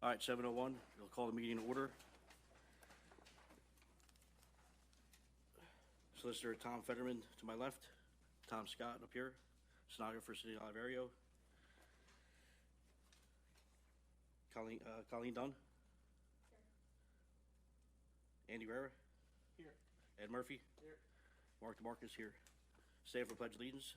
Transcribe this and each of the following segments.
All right, 7:01, we'll call the meeting to order. Solicitor Tom Fetterman to my left, Tom Scott up here, stenographer City Oliverio, Colleen Dunn. Here. Andy Rera. Here. Ed Murphy. Here. Mark DeMarcus here. Stand for pledge allegiance.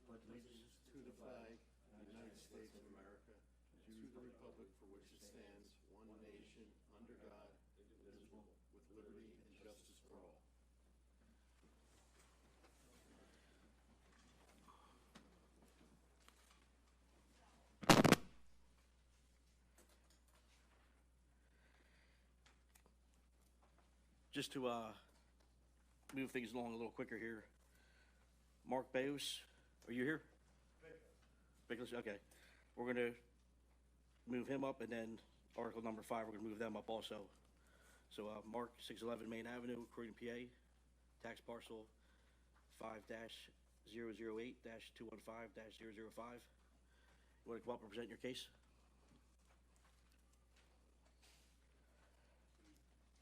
Pledge allegiance to the flag of the United States of America, and to the republic for which it stands, one nation, under God, indivisible, with liberty and justice for all. Just to move things along a little quicker here, Mark Bayos, are you here? Bickless, okay. We're going to move him up, and then article number 5, we're going to move them up also. So Mark, 611 Main Avenue, Croydon, PA, tax parcel 5-008-215-005. You want to come up and present your case?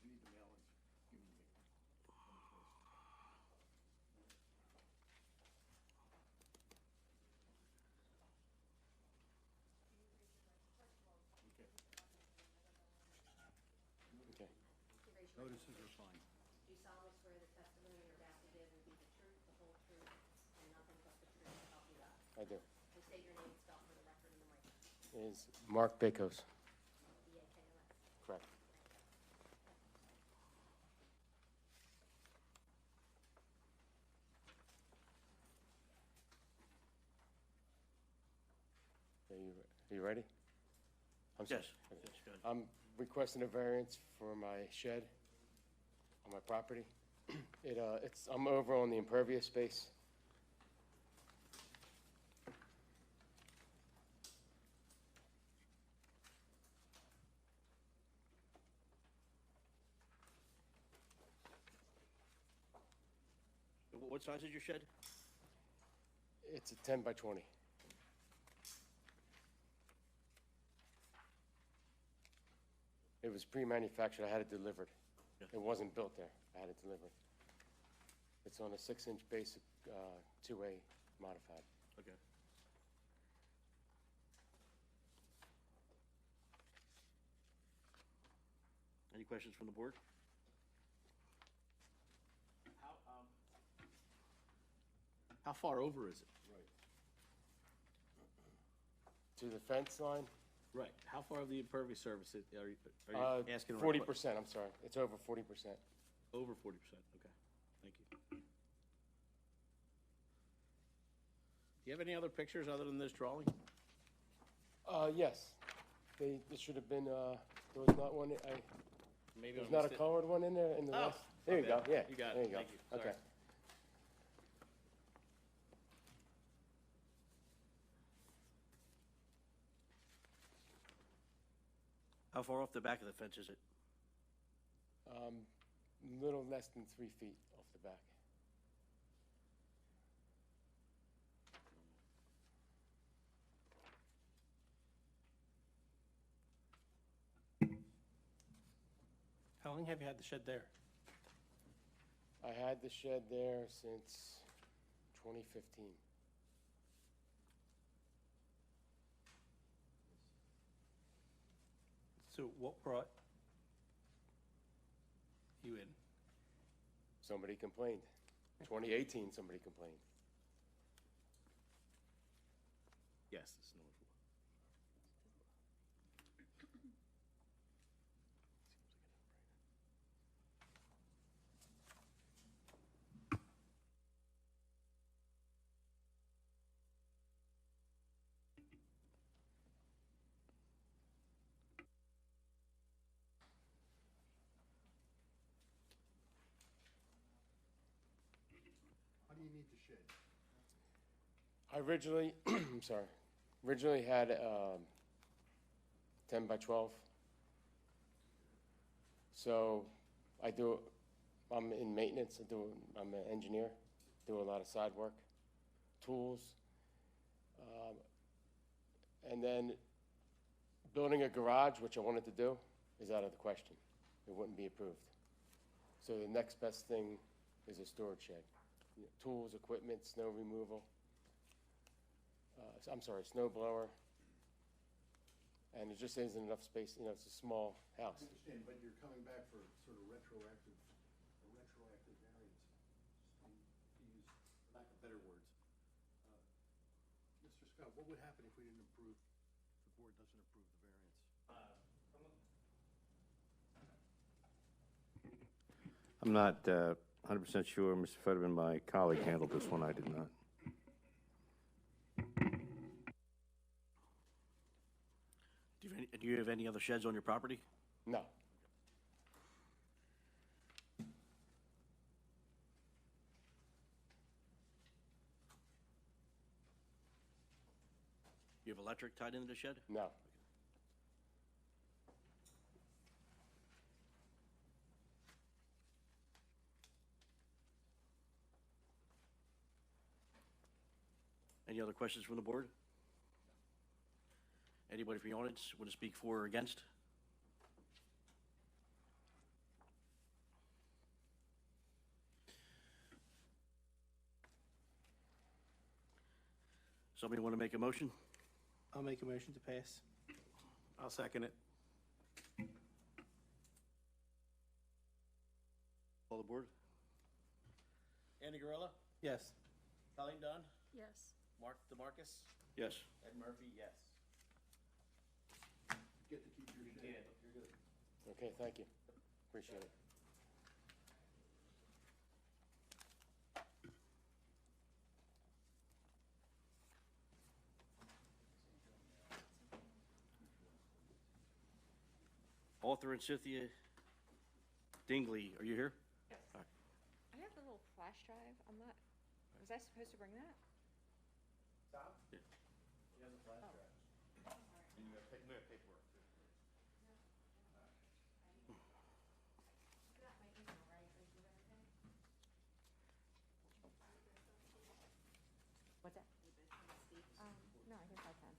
You need the mailings. Give me the- Okay. Notices are fine. Do you solemnly swear the testimony you're about to give will be the truth, the whole truth, and nothing but the truth, so help you God? I do. Please state your name, spell for the record and the mic. Is Mark Bakos. B-A-K-O-S. Correct. Are you ready? I'm sorry. Yes. Okay. Yes, go ahead. I'm requesting a variance for my shed on my property. I'm over on the impervious space. What size is your shed? It's a 10 by 20. It was pre-manufactured. I had it delivered. Yeah. It wasn't built there. I had it delivered. It's on a 6-inch basic 2A modified. Okay. Any questions from the board? How far over is it? Right. To the fence line, Right. How far of the impervious surface are you asking? 40%, I'm sorry. It's over 40%. Over 40%. Okay. Thank you. Do you have any other pictures other than this drawing? Yes. There should have been, there was not one, Maybe there's I not a missed it. colored one in there in the Oh, list? There you my go, bad. yeah. You got it. There you go. Thank you. Sorry. Okay. How far off the back of the fence is it? Little less than 3 feet off the back. How long have you had the shed there? I had the shed there since 2015. So what brought you in? Somebody complained. 2018, somebody complained. Yes, this is number 4. How do you need the shed? I originally, I'm sorry, originally had 10 by 12. So I'm in maintenance, I'm an engineer, do a lot of side work, tools, And then building a garage, which I wanted to do, is out of the question. It wouldn't be approved. So the next best thing is a storage shed. You know, tools, equipment, snow removal. I'm sorry, snow blower. And there just isn't enough space, you know, it's a small house. I understand, but you're coming back for sort of retroactive variance, to use, for lack of better words. Mr. Scott, what would happen if we didn't approve, the board doesn't approve the variance? I'm not 100% sure. Mr. Fetterman, my colleague, handled this one. I did not. Do you have any other sheds on your property? No, You have electric tied into the shed? no. Any other questions from the board? Anybody from the audience want to speak for or against? Somebody want to make a motion? I'll make a motion to pass. I'll second it. Call the board? Andy Gorilla? Yes. Colleen Dunn? Yes. Mark DeMarcus? Yes. Ed Murphy, yes. Get to keep your shed. You're good. Okay, thank you. Appreciate it. Author and Cynthia Dingley, are you here? Yes. I have a little flash drive. I'm not, was I supposed to bring that? Stop? Yeah. He has a flash Oh. drive. And you have paperwork too. Got my email, right? I did everything? What's that? No, I think I can.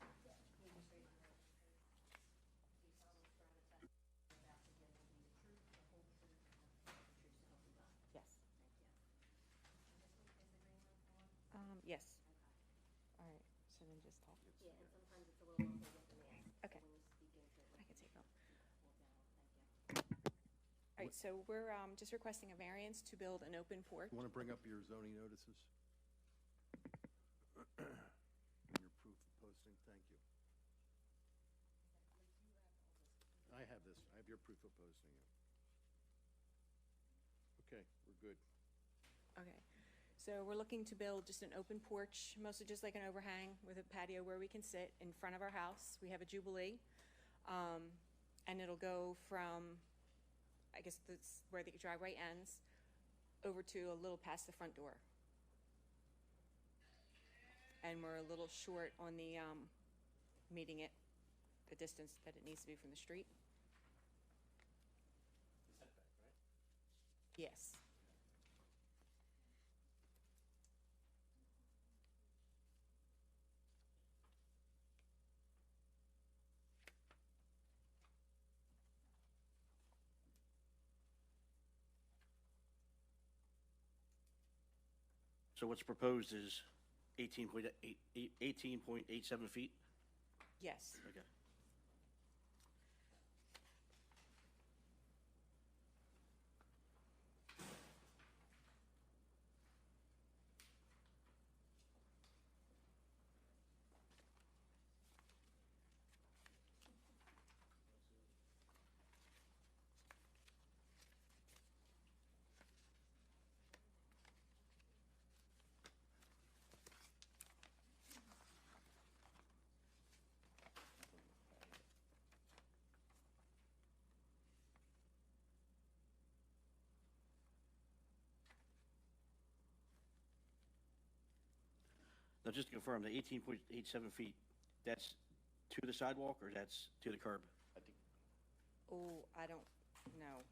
Yes. Yes. All right, so then just talk. Yeah, and sometimes it's a little longer with the mask. Okay. When you speak into it. I can take them. Thank you. All right, so we're just requesting a variance to build an open porch. You want to bring up your zoning notices? And your proof of posting, thank you. I have this, I have your proof of posting. Okay, we're good. Okay, so we're looking to build just an open porch, mostly just like an overhang with a patio where we can sit in front of our house. We have a Jubilee, and it'll go from, I guess that's where the driveway ends, over to a little past the front door. And we're a little short on the, meeting it, the distance that it needs to be from the street. Setback, right? Yes. So what's proposed is 18.87 feet? Yes. Okay. Now, just to confirm, the 18.87 feet, that's to the sidewalk or that's to the curb? Oh, I don't know.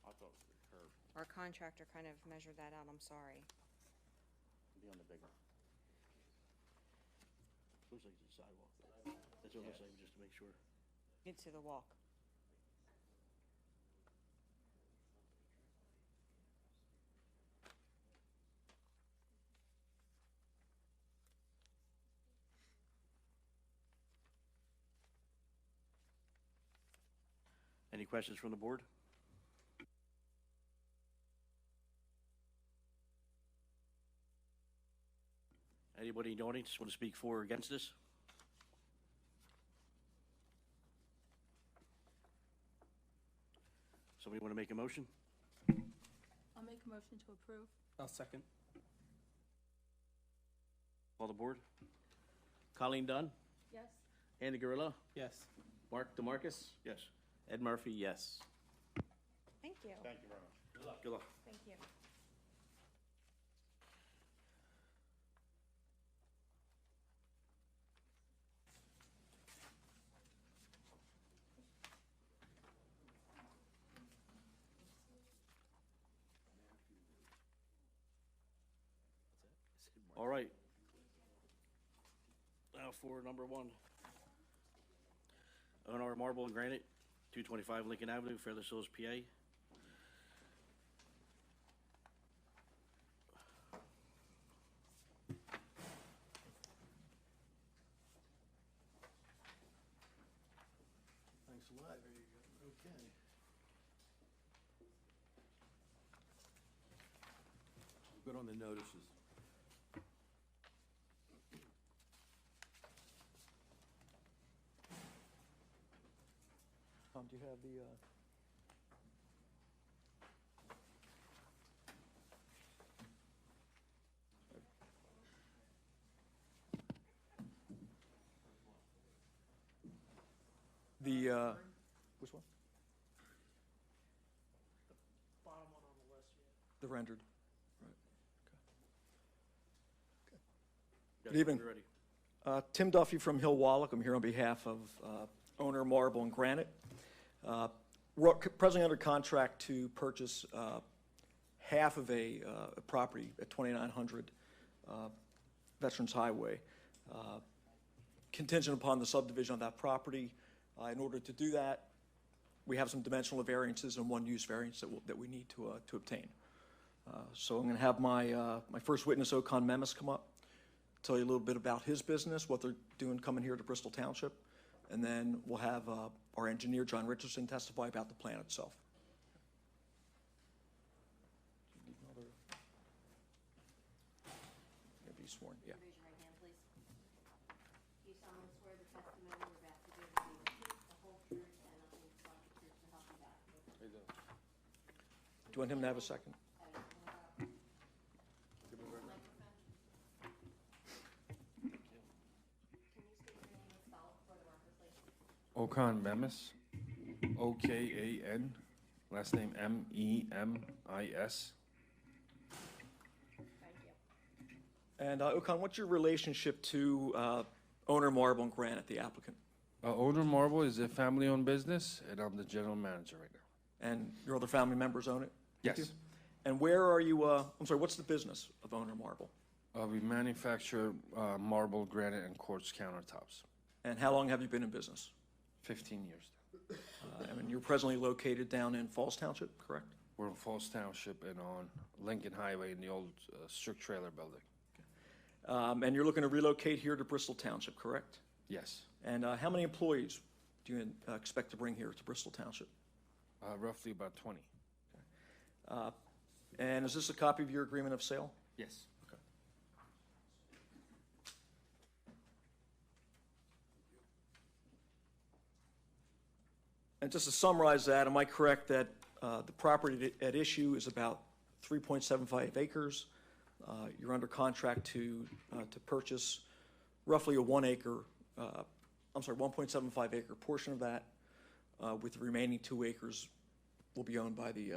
I thought it was the curb. Our contractor kind of measured that out, I'm sorry. Be on the bigger. looks like it's a sidewalk. That's what it looks like, just to make sure. Into the walk. Any questions from the board? Anybody in the audience want to speak for or against this? Somebody want to make a motion? I'll make a motion to approve. I'll second. Call the board? Colleen Dunn, Yes. Andy Guerrilla, yes. Mark DeMarcus, Yes. Ed Murphy, yes. Thank you. Thank you very much. Good luck. Good luck. Thank you. All right. Now for number one. O&R Marble and Granite, 225 Lincoln Avenue, Fairless Hills, PA. Thanks a lot. There you go. Okay. Good on the notices. Tom, do you have the, which one? Bottom one on the list, yeah. The rendered, right, Yes, Good evening. we're ready. okay. Tim Duffy from Hill Wallach. I'm here on behalf of owner Marble and Granite. We're presently under contract to purchase half of a property at 2900 Veterans Highway. Contingent upon the subdivision of that property. In order to do that, we have some dimensional variances and one use variance that we need to obtain. So I'm going to have my first witness, Okan Memis, come up, tell you a little bit about his business, what they're doing coming here to Bristol Township, and then we'll have our engineer, John Richardson, testify about the plan itself. Be sworn, yeah. Raise your right hand, please. Do you solemnly swear the testimony you're about to give will be the truth, the whole truth, and nothing but the truth to help you God? Do you want him to have a second? Okan Memis, O-K-A-N, last name M-E-M-I-S. Thank you. And Okan, what's your relationship to owner Marble and Granite, the applicant? Owner Marble is a family-owned business, and I'm the general manager right now. And your other family members own it? with you? Yes. And where are you, I'm sorry, what's the business of owner Marble? We manufacture marble, granite, and quartz countertops. And how long have you been in business? 15 years. And you're presently located down in Falls Township, correct? We're in Falls Township and on Lincoln Highway in the old strict trailer building. And you're looking to relocate here to Bristol Township, correct? Yes. And how many employees do you expect to bring here to Bristol Township? Roughly about 20. And is this a copy of your agreement of sale? Yes. And just to summarize that, am I correct that the property at issue is about 3.75 acres? You're under contract to purchase roughly a 1.75 acre portion of that, with the remaining 2 acres will be owned by the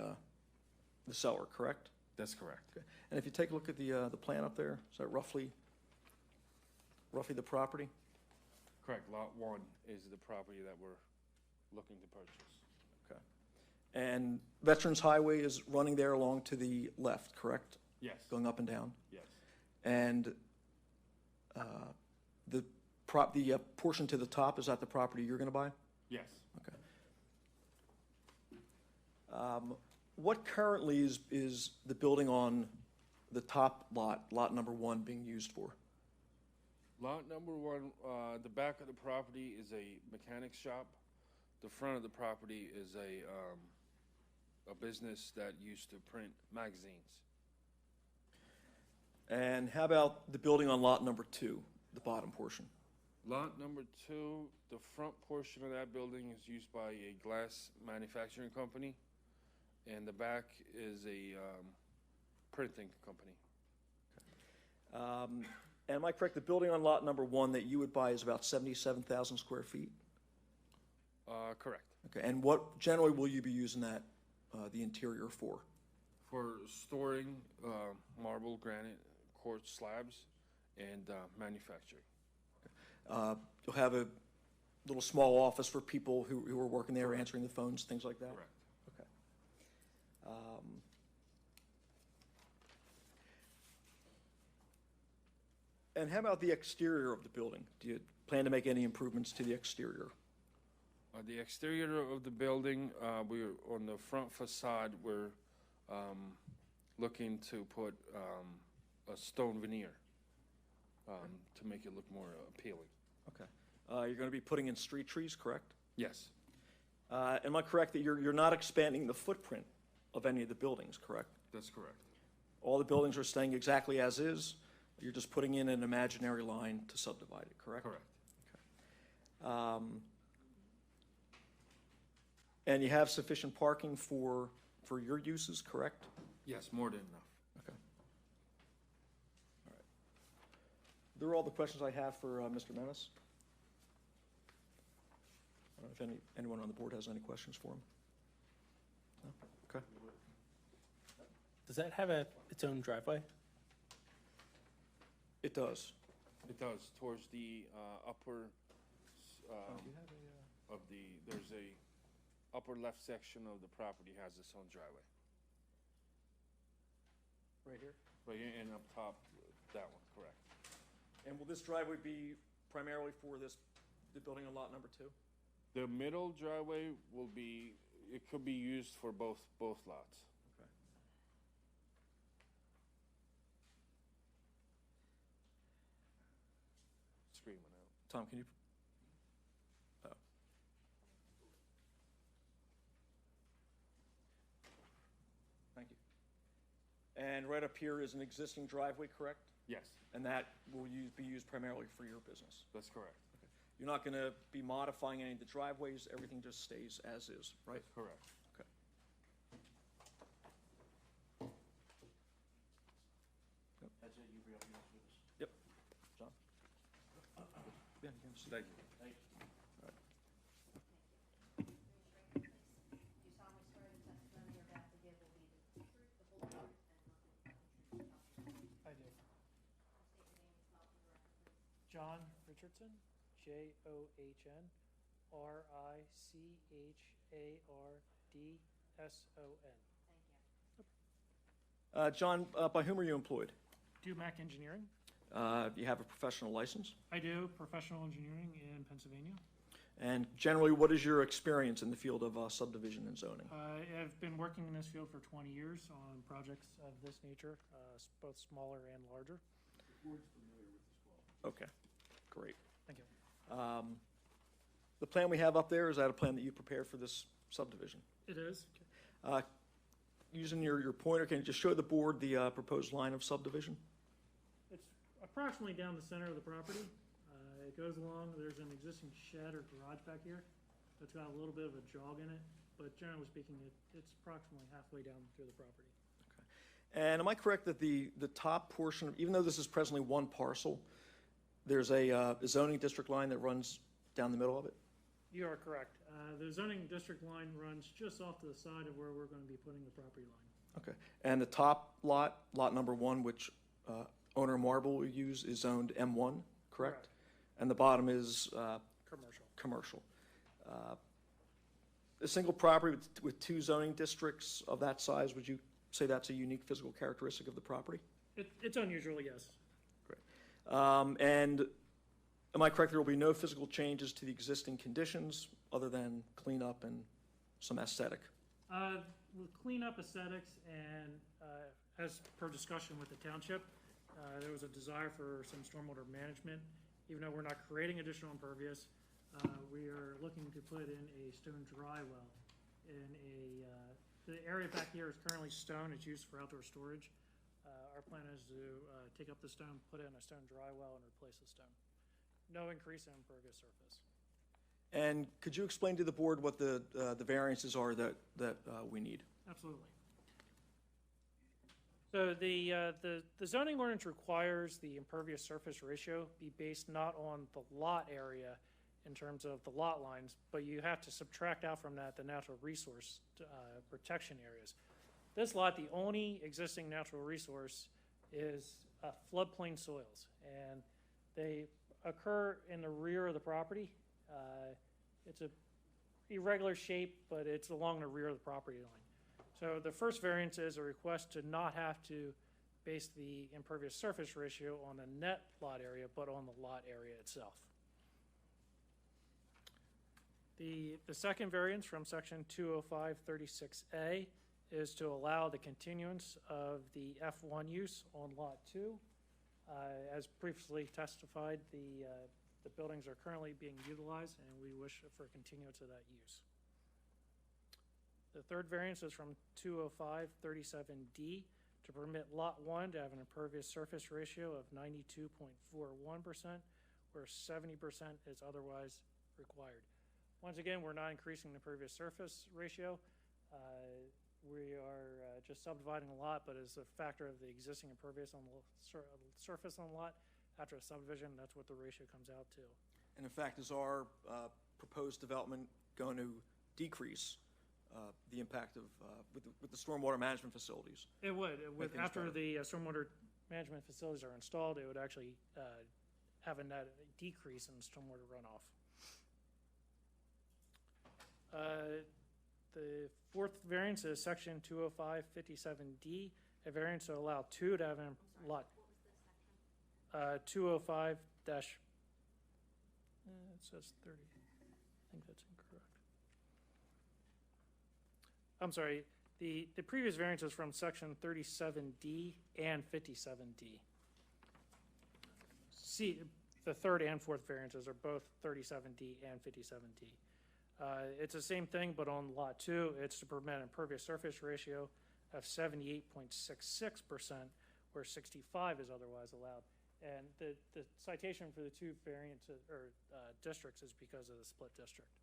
seller, correct? That's correct. Okay. And if you take a look at the plan up there, is that roughly the property? Correct. Lot 1 is the property that we're looking to purchase. Okay. And Veterans Highway is running there along to the left, correct? Yes. Going up and down? Yes. And portion to the top, is that the property you're going to buy? Yes. Okay. What currently is the building on the top lot number 1, being used for? Lot number 1, the back of the property is a mechanic shop. The front of the property is a business that used to print magazines. And how about the building on lot number 2, the bottom portion? Lot number 2, the front portion of that building is used by a glass manufacturing company, and the back is a printing company. Am I correct, the building on lot number 1 that you would buy is about 77,000 square feet? Correct. Okay, and what generally will you be using that, the interior for? For storing marble, granite, quartz slabs, and manufacturing. You'll have a little small office for people who are working there, answering the phones, things like that? Correct. Okay. And how about the exterior of the building? Do you plan to make any improvements to the exterior? The exterior of the building, we're on the front facade, we're looking to put a stone veneer to make it look more appealing. Okay. You're going to be putting in street trees, correct? Yes. Am I correct that you're not expanding the footprint of any of the buildings, correct? That's correct. All the buildings are staying exactly as is? You're just putting in an imaginary line to subdivide it, correct? Correct. Okay. And you have sufficient parking for your uses, correct? Yes, more than enough. Okay. All right. Those are all the questions I have for Mr. Menace. I don't know if anyone on the board has any questions for him. No? Okay. Does that have its own driveway? It does. It does, towards the upper of the, there's a upper left section of the property has its own driveway. Right here? Right here and up top, that one, correct. And will this driveway be primarily for the building on lot number 2? The middle driveway will be, it could be used for both lots. Okay. Screaming out. Tom, can you? Oh. Thank you. And right up here is an existing driveway, correct? Yes, And that will be used primarily for your business? that's correct. You're not going to be modifying any of the driveways, everything just stays as is, right? That's correct. Okay. That's it, you real business. Yep. John? Yeah, you can see. Thank you. Thank you. Do you solemnly swear the testimony you're about to give will be the truth, the whole truth, and nothing but the truth? I do. State your name and spell for the record, please. John Richardson, JOHN, RICHARDSON. Thank you. John, by whom are you employed? Dumac Engineering. You have a professional license? I do professional engineering in Pennsylvania. And generally, what is your experience in the field of subdivision and zoning? I have been working in this field for 20 years on projects of this nature, both smaller and larger. Okay, great. Thank you. The plan we have up there, is that a plan that you prepared for this subdivision? It is. Using your pointer, can you just show the board the proposed line of subdivision? It's approximately down the center of the property. It goes along, there's an existing shed or garage back here that's got a little bit of a jog in it, but generally speaking, it's approximately halfway down through the property. And am I correct that the top portion, even though this is presently one parcel, there's a zoning district line that runs down the middle of it? You are correct. The zoning district line runs just off to the side of where we're going to be putting the property line. Okay. And the top lot number 1, which owner Marble will use, is zoned M1, correct? And the bottom is commercial. A single property with 2 zoning districts of that size, would you say that's a unique physical characteristic of the property? It's unusual, yes. Great. And Am I correct, there will be no physical changes to the existing conditions other than cleanup and some aesthetic? We'll clean up aesthetics and, as per discussion with the township, there was a desire for some stormwater management. Even though we're not creating additional impervious, we are looking to put in a stone dry well in the area back here is currently stone. It's used for outdoor storage. Our plan is to take up the stone, put in a stone dry well, and replace the stone. No increase in impervious surface. And could you explain to the board what the variances are that we need? Absolutely. So the zoning ordinance requires the impervious surface ratio be based not on the lot area in terms of the lot lines, but you have to subtract out from that the natural resource protection areas. This lot, the only existing natural resource is floodplain soils, and they occur in the rear of the property. It's a irregular shape, but it's along the rear of the property line. So the first variance is a request to not have to base the impervious surface ratio on the net lot area, but on the lot area itself. The second variance from section 205-36A is to allow the continuance of the F1 use on lot 2. As previously testified, the buildings are currently being utilized, and we wish for continuance of that use. The third variance is from 205-37D to permit lot 1 to have an impervious surface ratio of 92.41%, where 70% is otherwise required. Once again, we're not increasing the impervious surface ratio. We are just subdividing a lot, but as a factor of the existing impervious on the surface on the lot, after a subdivision, that's what the ratio comes out to. And in fact, is our proposed development going to decrease the impact of, with the stormwater management facilities? It would. After better. the stormwater management facilities are installed, it would actually have a net decrease in stormwater runoff. The fourth variance is section 205-57D, a variance to allow 2 to have a lot. 205 dash, it says 30. I think that's incorrect. I'm sorry, the previous variance is from section 37D and 57D. See, the third and fourth variances are both 37D and 57D. It's the same thing, but on lot 2, it's to permit an impervious surface ratio of 78.66%, where 65 is otherwise allowed. And the citation for the two variances or districts is because of the split district.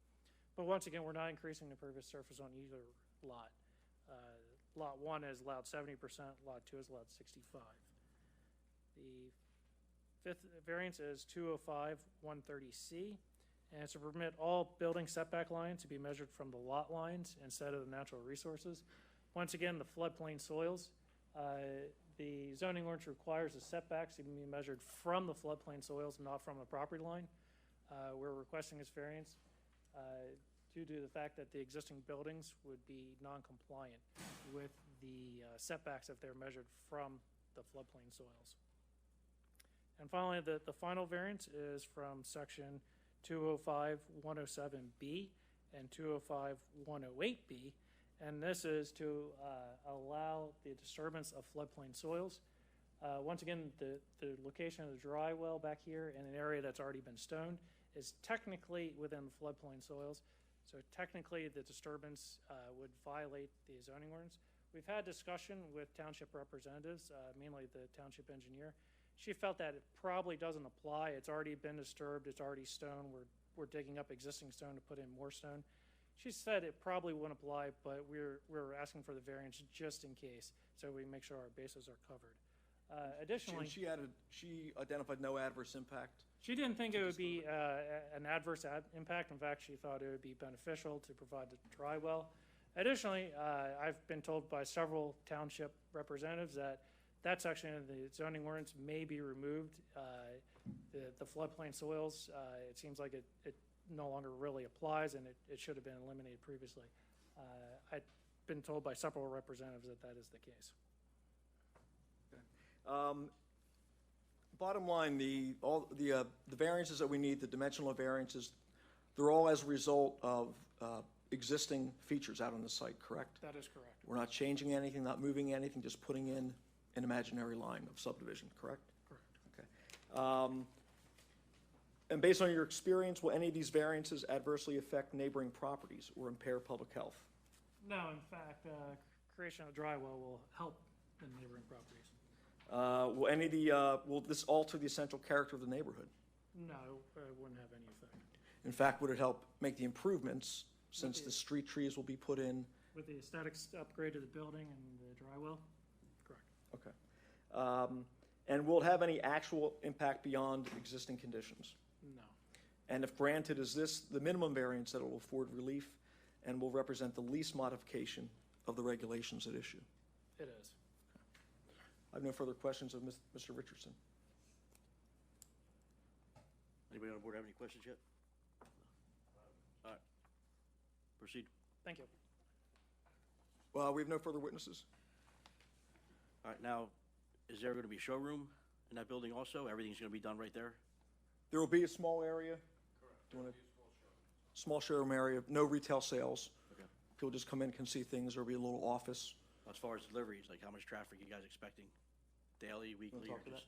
But once again, we're not increasing the impervious surface on either lot. Lot 1 is allowed 70%, lot 2 is allowed 65. The fifth variance is 205-130C, and it's to permit all building setback lines to be measured from the lot lines instead of the natural resources. Once again, the floodplain soils. The zoning ordinance requires the setbacks to be measured from the floodplain soils, not from the property line. We're requesting this variance due to the fact that the existing buildings would be non-compliant with the setbacks if they're measured from the floodplain soils. And finally, the final variance is from section 205-107B and 205-108B, and this is to allow the disturbance of floodplain soils. Once again, the location of the dry well back here in an area that's already been stoned is technically within the floodplain soils, so technically the disturbance would violate the zoning ordinance. We've had discussion with township representatives, mainly the township engineer. She felt that it probably doesn't apply. It's already been disturbed. It's already stone. We're digging up existing stone to put in more stone. She said it probably wouldn't apply, but we're asking for the variance just in case, so we make sure our bases are covered. Additionally, she identified no adverse impact. she didn't think it would be an adverse impact. In fact, she thought it would be beneficial to provide the dry well. Additionally, I've been told by several township representatives that section of the zoning ordinance may be removed. The floodplain soils, it seems like it no longer really applies, and it should have been eliminated previously. I've been told by several representatives that is the case. bottom line, the variances that we need, the dimensional variances, they're all as a result of existing features out on the site, correct? That is correct. We're not changing anything, not moving anything, just putting in an imaginary line of subdivision, correct? Correct. Okay. And based on your experience, will any of these variances adversely affect neighboring properties or impair public health? No, in fact, creation of dry well will help the neighboring properties. Will this alter the essential character of the neighborhood? No, it wouldn't have any effect. In fact, would it help make the improvements since the street trees will be put in? With the aesthetics upgrade to the building and the dry well? Correct. Okay. And will it have any actual impact beyond existing conditions? No. And if granted, is this the minimum variance that will afford relief and will represent the least modification of the regulations at issue? It is. I have no further questions of Mr. Richardson. Anybody on the board have any questions yet? All right. Proceed. Thank you. Well, we have no further witnesses. All right, now, is there going to be a showroom in that building also? Everything's going to be done right there? There will be a small area. Correct. Small showroom area, no retail sales. Okay. People just come in, can see things. There'll be a little office. As far as deliveries, like how much traffic you guys expecting? Daily, weekly, or talk to just?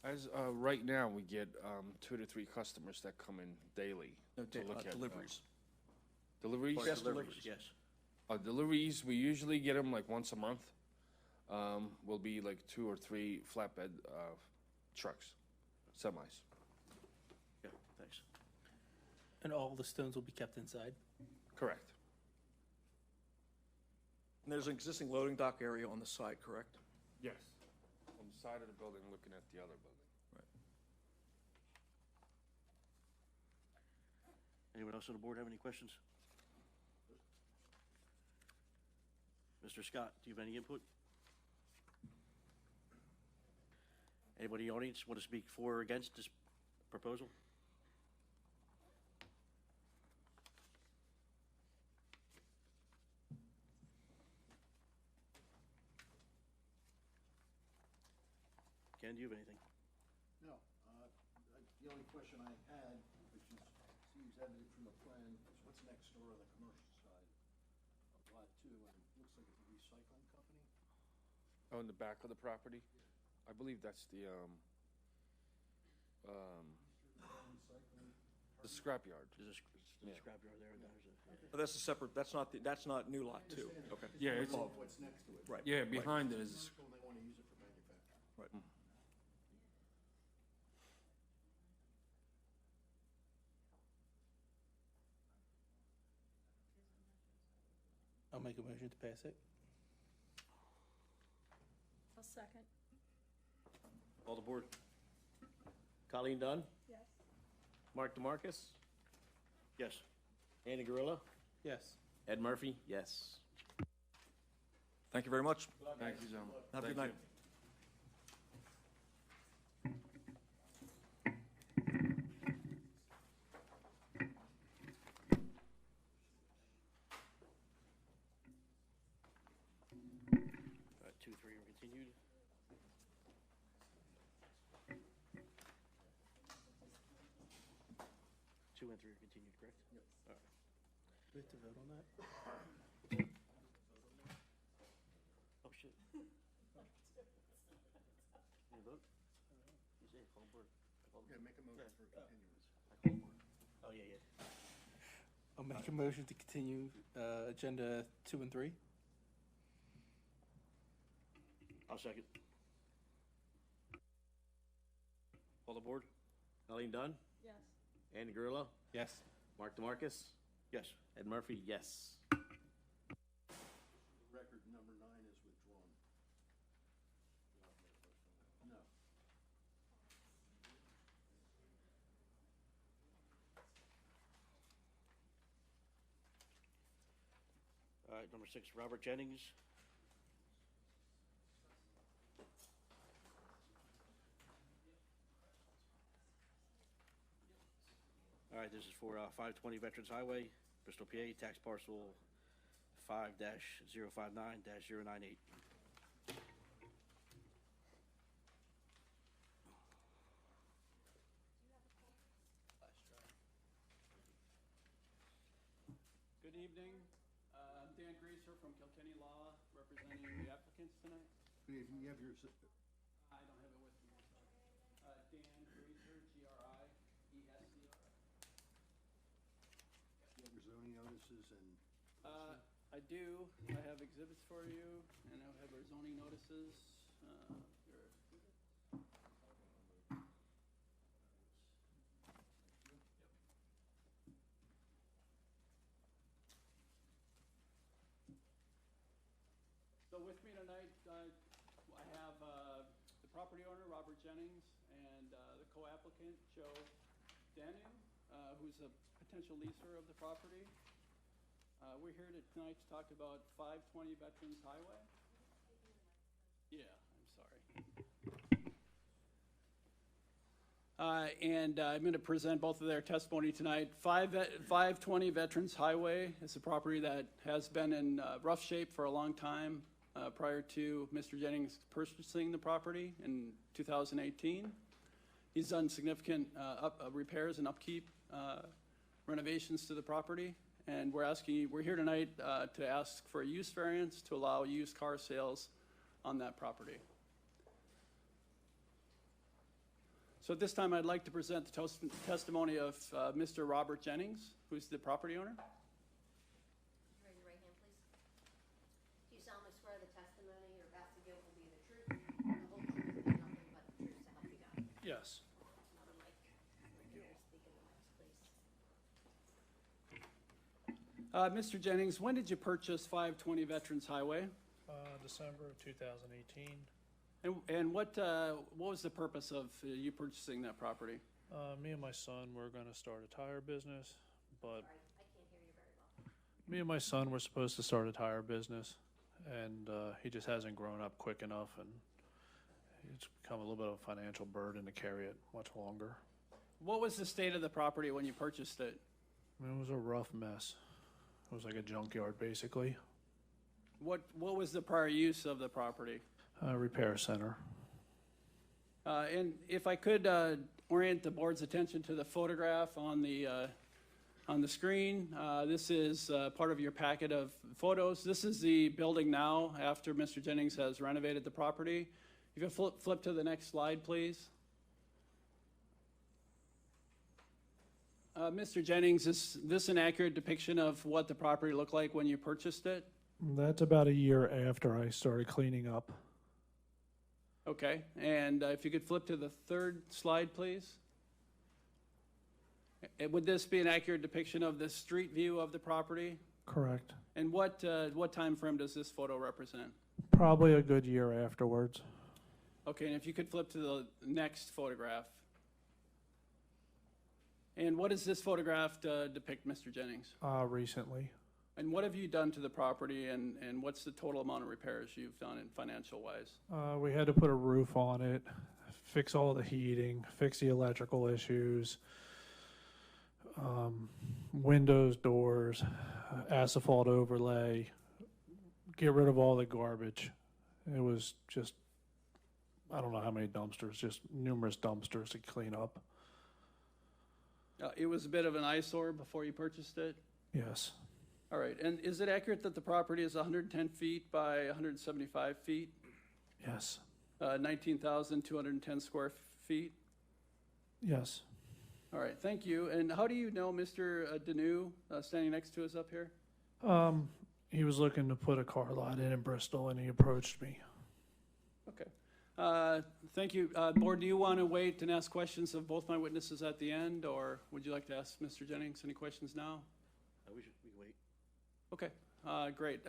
As, right now, we get 2 to 3 customers that come in daily No to look at. deliveries. Deliveries? Yes, Deliveries, deliveries. yes. Deliveries, we usually get them like once a month. Will be like 2 or 3 flatbed trucks, semis. Yeah, thanks. And all the stones will be kept inside? Correct. And there's an existing loading dock area on the site, correct? Yes. On the side of the building, looking at the other building. Anyone else on the board have any questions? Mr. Scott, do you have any input? Anybody in the audience want to speak for or against this proposal? Ken, do you have anything? No, the only question I had, which seems evident from the plan, is what's next door on the commercial side of lot 2, and it looks like it's a recycling company? Oh, in the back of the property? I believe that's the scrapyard. There's a scrapyard there, and there's a, But that's a separate, that's not new lot 2. Okay. Yeah, it's, What's next to it? Right. yeah, behind it is, Commercial, and they want to use it for manufacturing. Right. I'll make a motion to pass it. I'll second. all the board. Colleen Dunn? Yes. Mark DeMarcus? Yes. Andy Gorilla? Yes. Ed Murphy, yes. Thank you very much. thank you, gentlemen. Have a good Thank night. you. All right, 2, 3 are continued. Two and 3 are continued, correct? Yep. All right. Do we have to vote on that? Oh, shit. Can you vote? You say call board. Yeah, make a motion for continuance. Oh, yeah, yeah. I'll make a motion to continue agenda 2 and 3. I'll second. All the board? Colleen Dunn, Yes. Andy Gorilla, Yes. Mark DeMarcus, Yes. Ed Murphy, yes. Record number 9 is withdrawn. No. All right, number 6, Robert Jennings. All right, this is for 520 Veterans Highway, Bristol, PA, tax parcel 5-059-098. Good evening. I'm Dan Greaser from Kilkenny Law, representing the applicants tonight. If you have your, I don't have it with me, I'm sorry. Dan Greaser, Greser. you have your zoning notices and. I do. I have exhibits for you, and I have our zoning notices. Your exhibits. So with me tonight, I have the property owner, Robert Jennings, and the co-applicant, Joe Danu, who's a potential leaser of the property. We're here tonight to talk about 520 Veterans Highway. Yeah, I'm sorry. And I'm going to present both of their testimony tonight. 520 Veterans Highway is a property that has been in rough shape for a long time prior to Mr. Jennings purchasing the property in 2018. He's done significant repairs and upkeep renovations to the property. And we're here tonight to ask for a use variance to allow used car sales on that property. So at this time, I'd like to present the testimony of Mr. Robert Jennings, who's the property owner. Raise your right hand, please. Do you solemnly swear the testimony you're about to give will be the truth, the whole truth, and nothing but the truth to help you God? Yes. Another mic. Here, speak in the mics, please. Mr. Jennings, when did you purchase 520 Veterans Highway? December of 2018. And what was the purpose of you purchasing that property? Me and my son were going to start a tire business, but Sorry, I can't hear you very well. me and my son were supposed to start a tire business, and he just hasn't grown up quick enough, and it's become a little bit of a financial burden to carry it much longer. What was the state of the property when you purchased it? I mean, it was a rough mess. It was like a junkyard, basically. What was the prior use of the property? Repair center. And if I could orient the board's attention to the photograph on the screen, this is part of your packet of photos. This is the building now after Mr. Jennings has renovated the property. If you flip to the next slide, please. Mr. Jennings, is this an accurate depiction of what the property looked like when you purchased it? That's about a year after I started cleaning up. Okay, and if you could flip to the third slide, please. Would this be an accurate depiction of the street view of the property? Correct. And what time frame does this photo represent? Probably a good year afterwards. Okay, and if you could flip to the next photograph. And what does this photograph depict, Mr. Jennings? Recently. And what have you done to the property, and what's the total amount of repairs you've done in financial-wise? We had to put a roof on it, fix all the heating, fix the electrical issues, windows, doors, asphalt overlay, get rid of all the garbage. It was just, I don't know how many dumpsters, just numerous dumpsters to clean up. It was a bit of an eyesore before you purchased it? Yes. All right, and is it accurate that the property is 110 feet by 175 feet? Yes. 19,210 square feet? Yes. All right, thank you. And how do you know Mr. Danu, standing next to us up here? He was looking to put a car lot in Bristol, and he approached me. Okay. Thank you. Board, do you want to wait and ask questions of both my witnesses at the end, or would you like to ask Mr. Jennings any questions now? We can wait. Okay, great.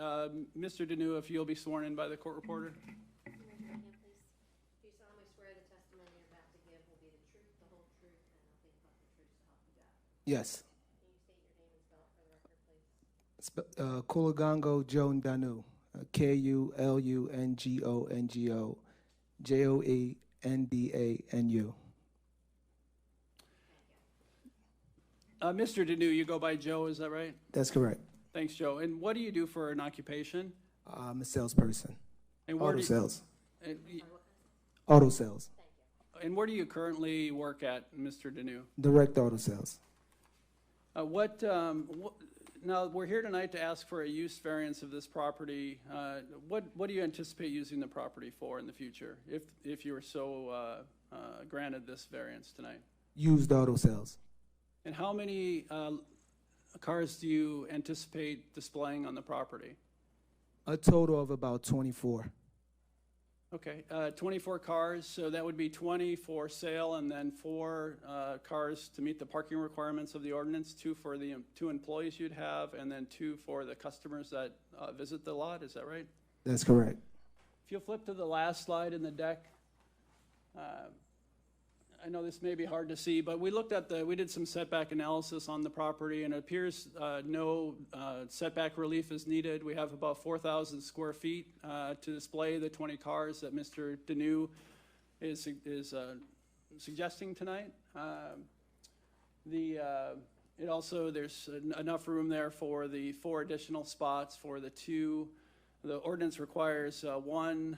Mr. Danu, if you'll be sworn in by the court reporter. Can you raise your right hand, please? Do you solemnly swear the testimony you're about to give will be the truth, the whole truth, and nothing but the truth to help you God? Yes. Can you state your name and spell it for the record, please? Kulagango Joan Danu. Kulungongo Joendanu. Mr. Danu, you go by Joe, is that right? That's correct. Thanks, Joe. And what do you do for an occupation? I'm a salesperson. And where Auto do you- sales. And, Auto sales. and where do you currently work at, Mr. Deneau? Direct auto sales. Now, we're here tonight to ask for a use variance of this property. What do you anticipate using the property for in the future, if you were so granted this variance tonight? Used auto sales. And how many cars do you anticipate displaying on the property? A total of about 24. Okay, 24 cars, so that would be 20 for sale, and then 4 cars to meet the parking requirements of the ordinance, 2 for the 2 employees you'd have, and then 2 for the customers that visit the lot, is that right? That's correct. If you'll flip to the last slide in the deck, I know this may be hard to see, but we did some setback analysis on the property, and it appears no setback relief is needed. We have about 4,000 square feet to display the 20 cars that Mr. Deneau is suggesting tonight. It also, there's enough room there for the 4 additional spots for the 2. The ordinance requires 1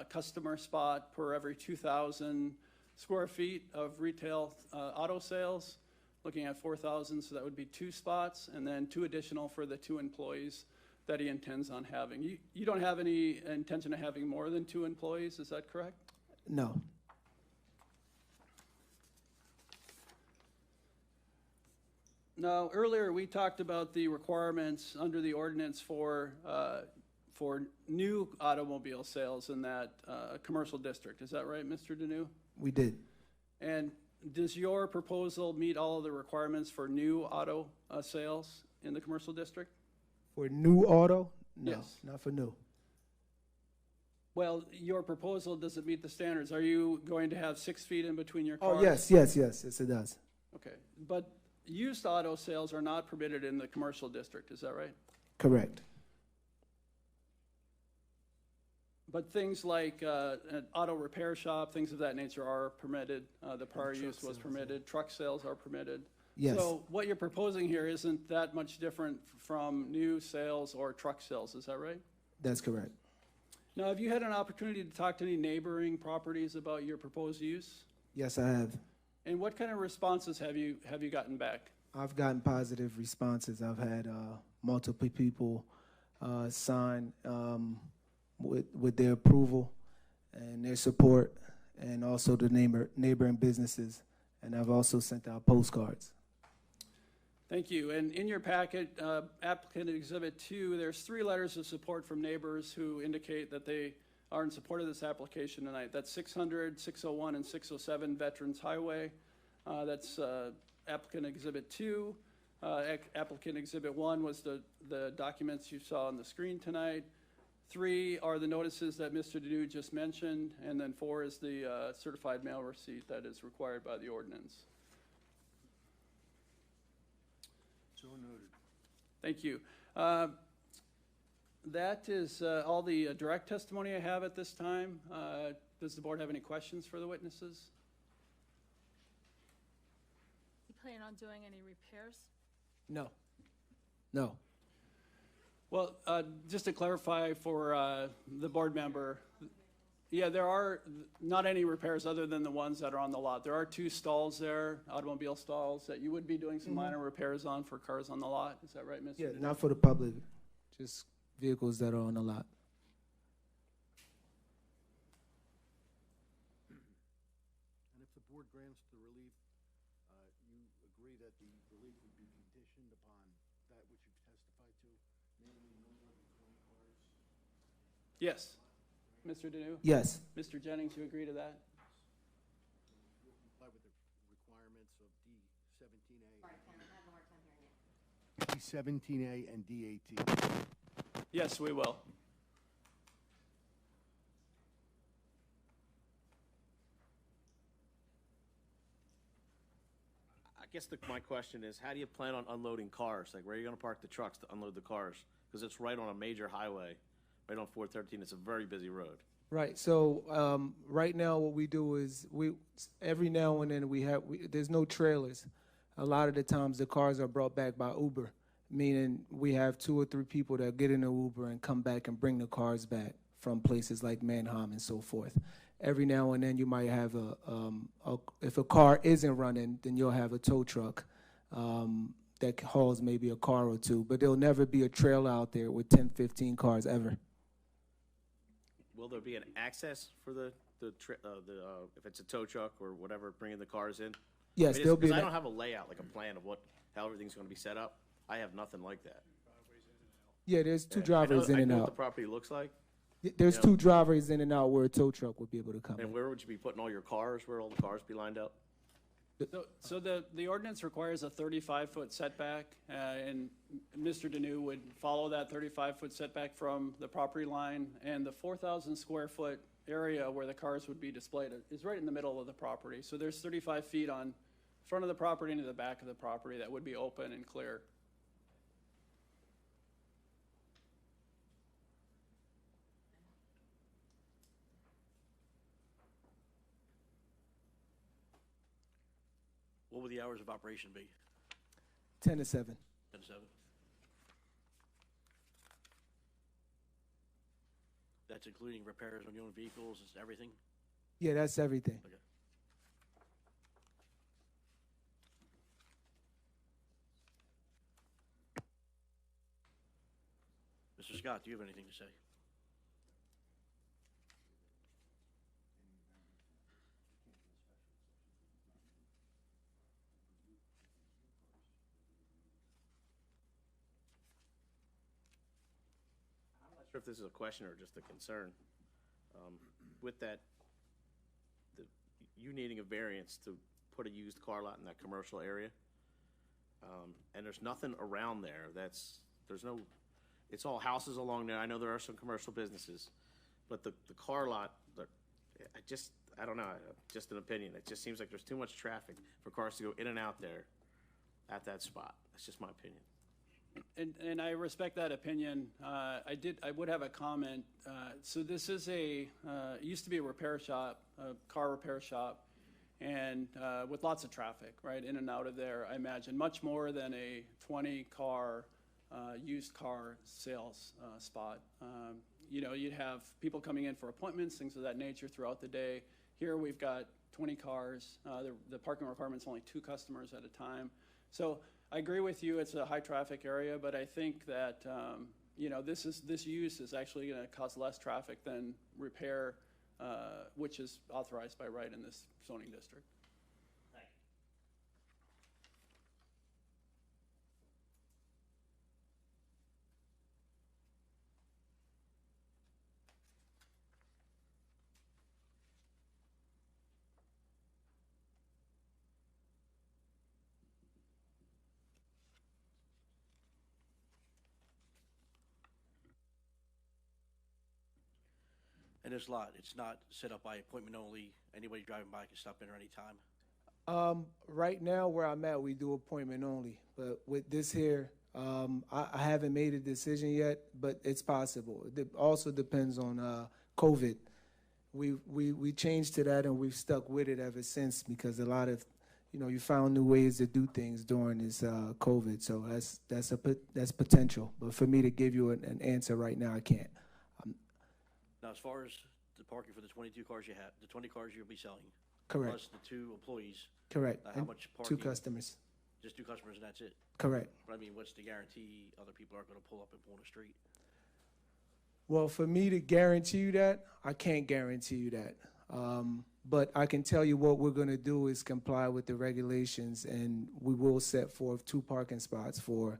customer spot per every 2,000 square feet of retail auto sales, looking at 4,000, so that would be 2 spots, and then 2 additional for the 2 employees that he intends on having. You don't have any intention of having more than 2 employees, is that correct? No. Now, earlier we talked about the requirements under the ordinance for new automobile sales in that commercial district. Is that right, Mr. Deneau? We did. And does your proposal meet all of the requirements for new auto sales in the commercial district? For new auto? No, Yes. not for new. Well, your proposal, does it meet the standards? Are you going to have 6 feet in between your cars? Oh, yes, it does. Okay, but used auto sales are not permitted in the commercial district, is that right? Correct. But things like an auto repair shop, things of that nature are permitted. The prior use was permitted. Truck sales are permitted. Yes. So what you're proposing here isn't that much different from new sales or truck sales, is that right? That's correct. Now, have you had an opportunity to talk to any neighboring properties about your proposed use? Yes, I have. And what kind of responses have you gotten back? I've gotten positive responses. I've had multiple people sign with their approval and their support, and also the neighboring businesses. And I've also sent out postcards. Thank you. And in your packet, applicant exhibit 2, there's 3 letters of support from neighbors who indicate that they are in support of this application tonight. That's 600, 601, and 607 Veterans Highway. That's applicant exhibit 2. Applicant exhibit 1 was the documents you saw on the screen tonight. 3 are the notices that Mr. Deneau just mentioned, and then 4 is the certified mail receipt that is required by the ordinance. So noted. Thank you. That is all the direct testimony I have at this time. Does the board have any questions for the witnesses? You plan on doing any repairs? No. No. Well, just to clarify for the board member, yeah, there are not any repairs other than the ones that are on the lot. There are 2 stalls there, automobile stalls, that you would be doing some minor repairs on for cars on the lot. Is that right, Mr. Yeah, Deneau? not for the public, just vehicles that are on the lot. And if the board grants the relief, you agree that the relief would be conditioned upon that which you've testified to, namely no more than 20 cars? Yes. Mr. Deneau? Yes. Mr. Jennings, you agree to that? You'll comply with the requirements of D17A. Sorry, Ken, I'm having a hard time hearing you. D17A and D18. Yes, we will. I guess my question is, how do you plan on unloading cars? Like, where are you gonna park the trucks to unload the cars? Because it's right on a major highway, right on 413. It's a very busy road. Right. So right now, what we do is every now and then there's no trailers. A lot of the times the cars are brought back by Uber, meaning we have 2 or 3 people that get in an Uber and come back and bring the cars back from places like Manheim and so forth. Every now and then you might have if a car isn't running, then you'll have a tow truck that hauls maybe a car or 2, but there'll never be a trailer out there with 10, 15 cars ever. Will there be an access for if it's a tow truck or whatever, bringing the cars in? Yes, there'll be. I don't have a layout, like a plan of how everything's gonna be set up. I have nothing like that. Yeah, there's 2 I driveways in and know what the out. property looks like. There's Yeah. 2 driveways in and out where a tow truck would be able to come And in. where would you be putting all your cars? Where all the cars be lined up? So the ordinance requires a 35-foot setback, and Mr. Deneau would follow that 35-foot setback from the property line, and the 4,000 square foot area where the cars would be displayed is right in the middle of the property. So there's 35 feet on front of the property and to the back of the property that would be open and clear. What would the hours of operation be? 10 to 7. 10 to 7? That's including repairs on your own vehicles, is everything? Yeah, that's everything. Okay. Mr. Scott, do you have anything to say? I'm not sure if this is a question or just a concern. With that, you needing a variance to put a used car lot in that commercial area, and there's nothing around there it's all houses along there. I know there are some commercial businesses, but the car lot, I don't know, just an opinion. It just seems like there's too much traffic for cars to go in and out there at that spot. That's just my opinion. And I respect that opinion. I would have a comment. So this is it used to be a repair shop, a car repair shop, and with lots of traffic, right, in and out of there, I imagine, much more than a 20-car used car sales spot. You'd have people coming in for appointments, things of that nature throughout the day. Here we've got 20 cars. The parking requirement's only 2 customers at a time. So I agree with you, it's a high traffic area, but I think that, this use is actually gonna cause less traffic than repair, which is authorized by right in this zoning district. And this lot, it's not set up by appointment only. Anybody driving by can stop in at any time. Right now, where I'm at, we do appointment only. But with this here, I haven't made a decision yet, but it's possible. It also depends on COVID. We changed to that, and we've stuck with it ever since because a lot of, you found new ways to do things during this COVID. So that's potential. But for me to give you an answer right now, I can't. Now, as far as the parking for the 22 cars you have, the 20 cars you'll be selling. Correct. Plus the 2 employees. Correct. How And much parking? 2 customers. Just 2 customers and that's it? Correct. But I mean, what's the guarantee other people aren't gonna pull up and pull on the street? Well, for me to guarantee you that, I can't guarantee you that. But I can tell you what we're going to do is comply with the regulations, and we will set forth 2 parking spots for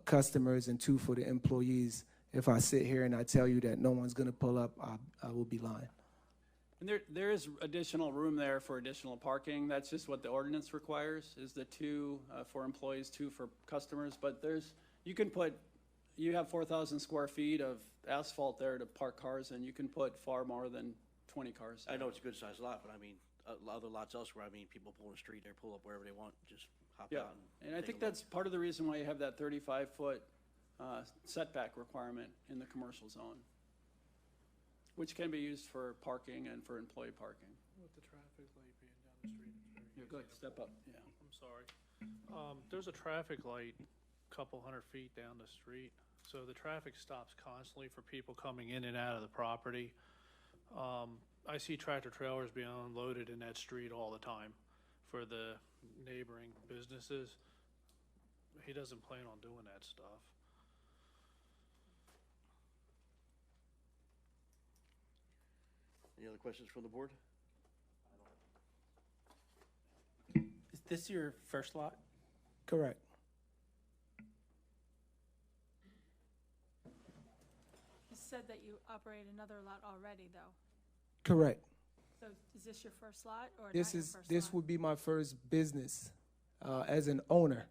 customers and 2 for the employees. If I sit here and I tell you that no one's going to pull up, I will be lying. And there is additional room there for additional parking. That's just what the ordinance requires, is the 2 for employees, 2 for customers. But you have 4,000 square feet of asphalt there to park cars, and you can put far more than 20 cars there. I know it's a good sized lot, but I mean, other lots elsewhere, I mean, people pull on the street, they pull up wherever they want, just hop Yeah, out. and I take think a look. that's part of the reason why you have that 35-foot setback requirement in the commercial zone, which can be used for parking and for employee parking. With the traffic light being down the street, it's very Yeah, go ahead, step up, yeah. I'm sorry. There's a traffic light couple 100 feet down the street. So the traffic stops constantly for people coming in and out of the property. I see tractor trailers being unloaded in that street all the time for the neighboring businesses. He doesn't plan on doing that stuff. Any other questions from the board? Is this your first lot? Correct. You said that you operate another lot already, though. Correct. So is this your first lot or not This your is, first this lot? would be my first business, as an owner.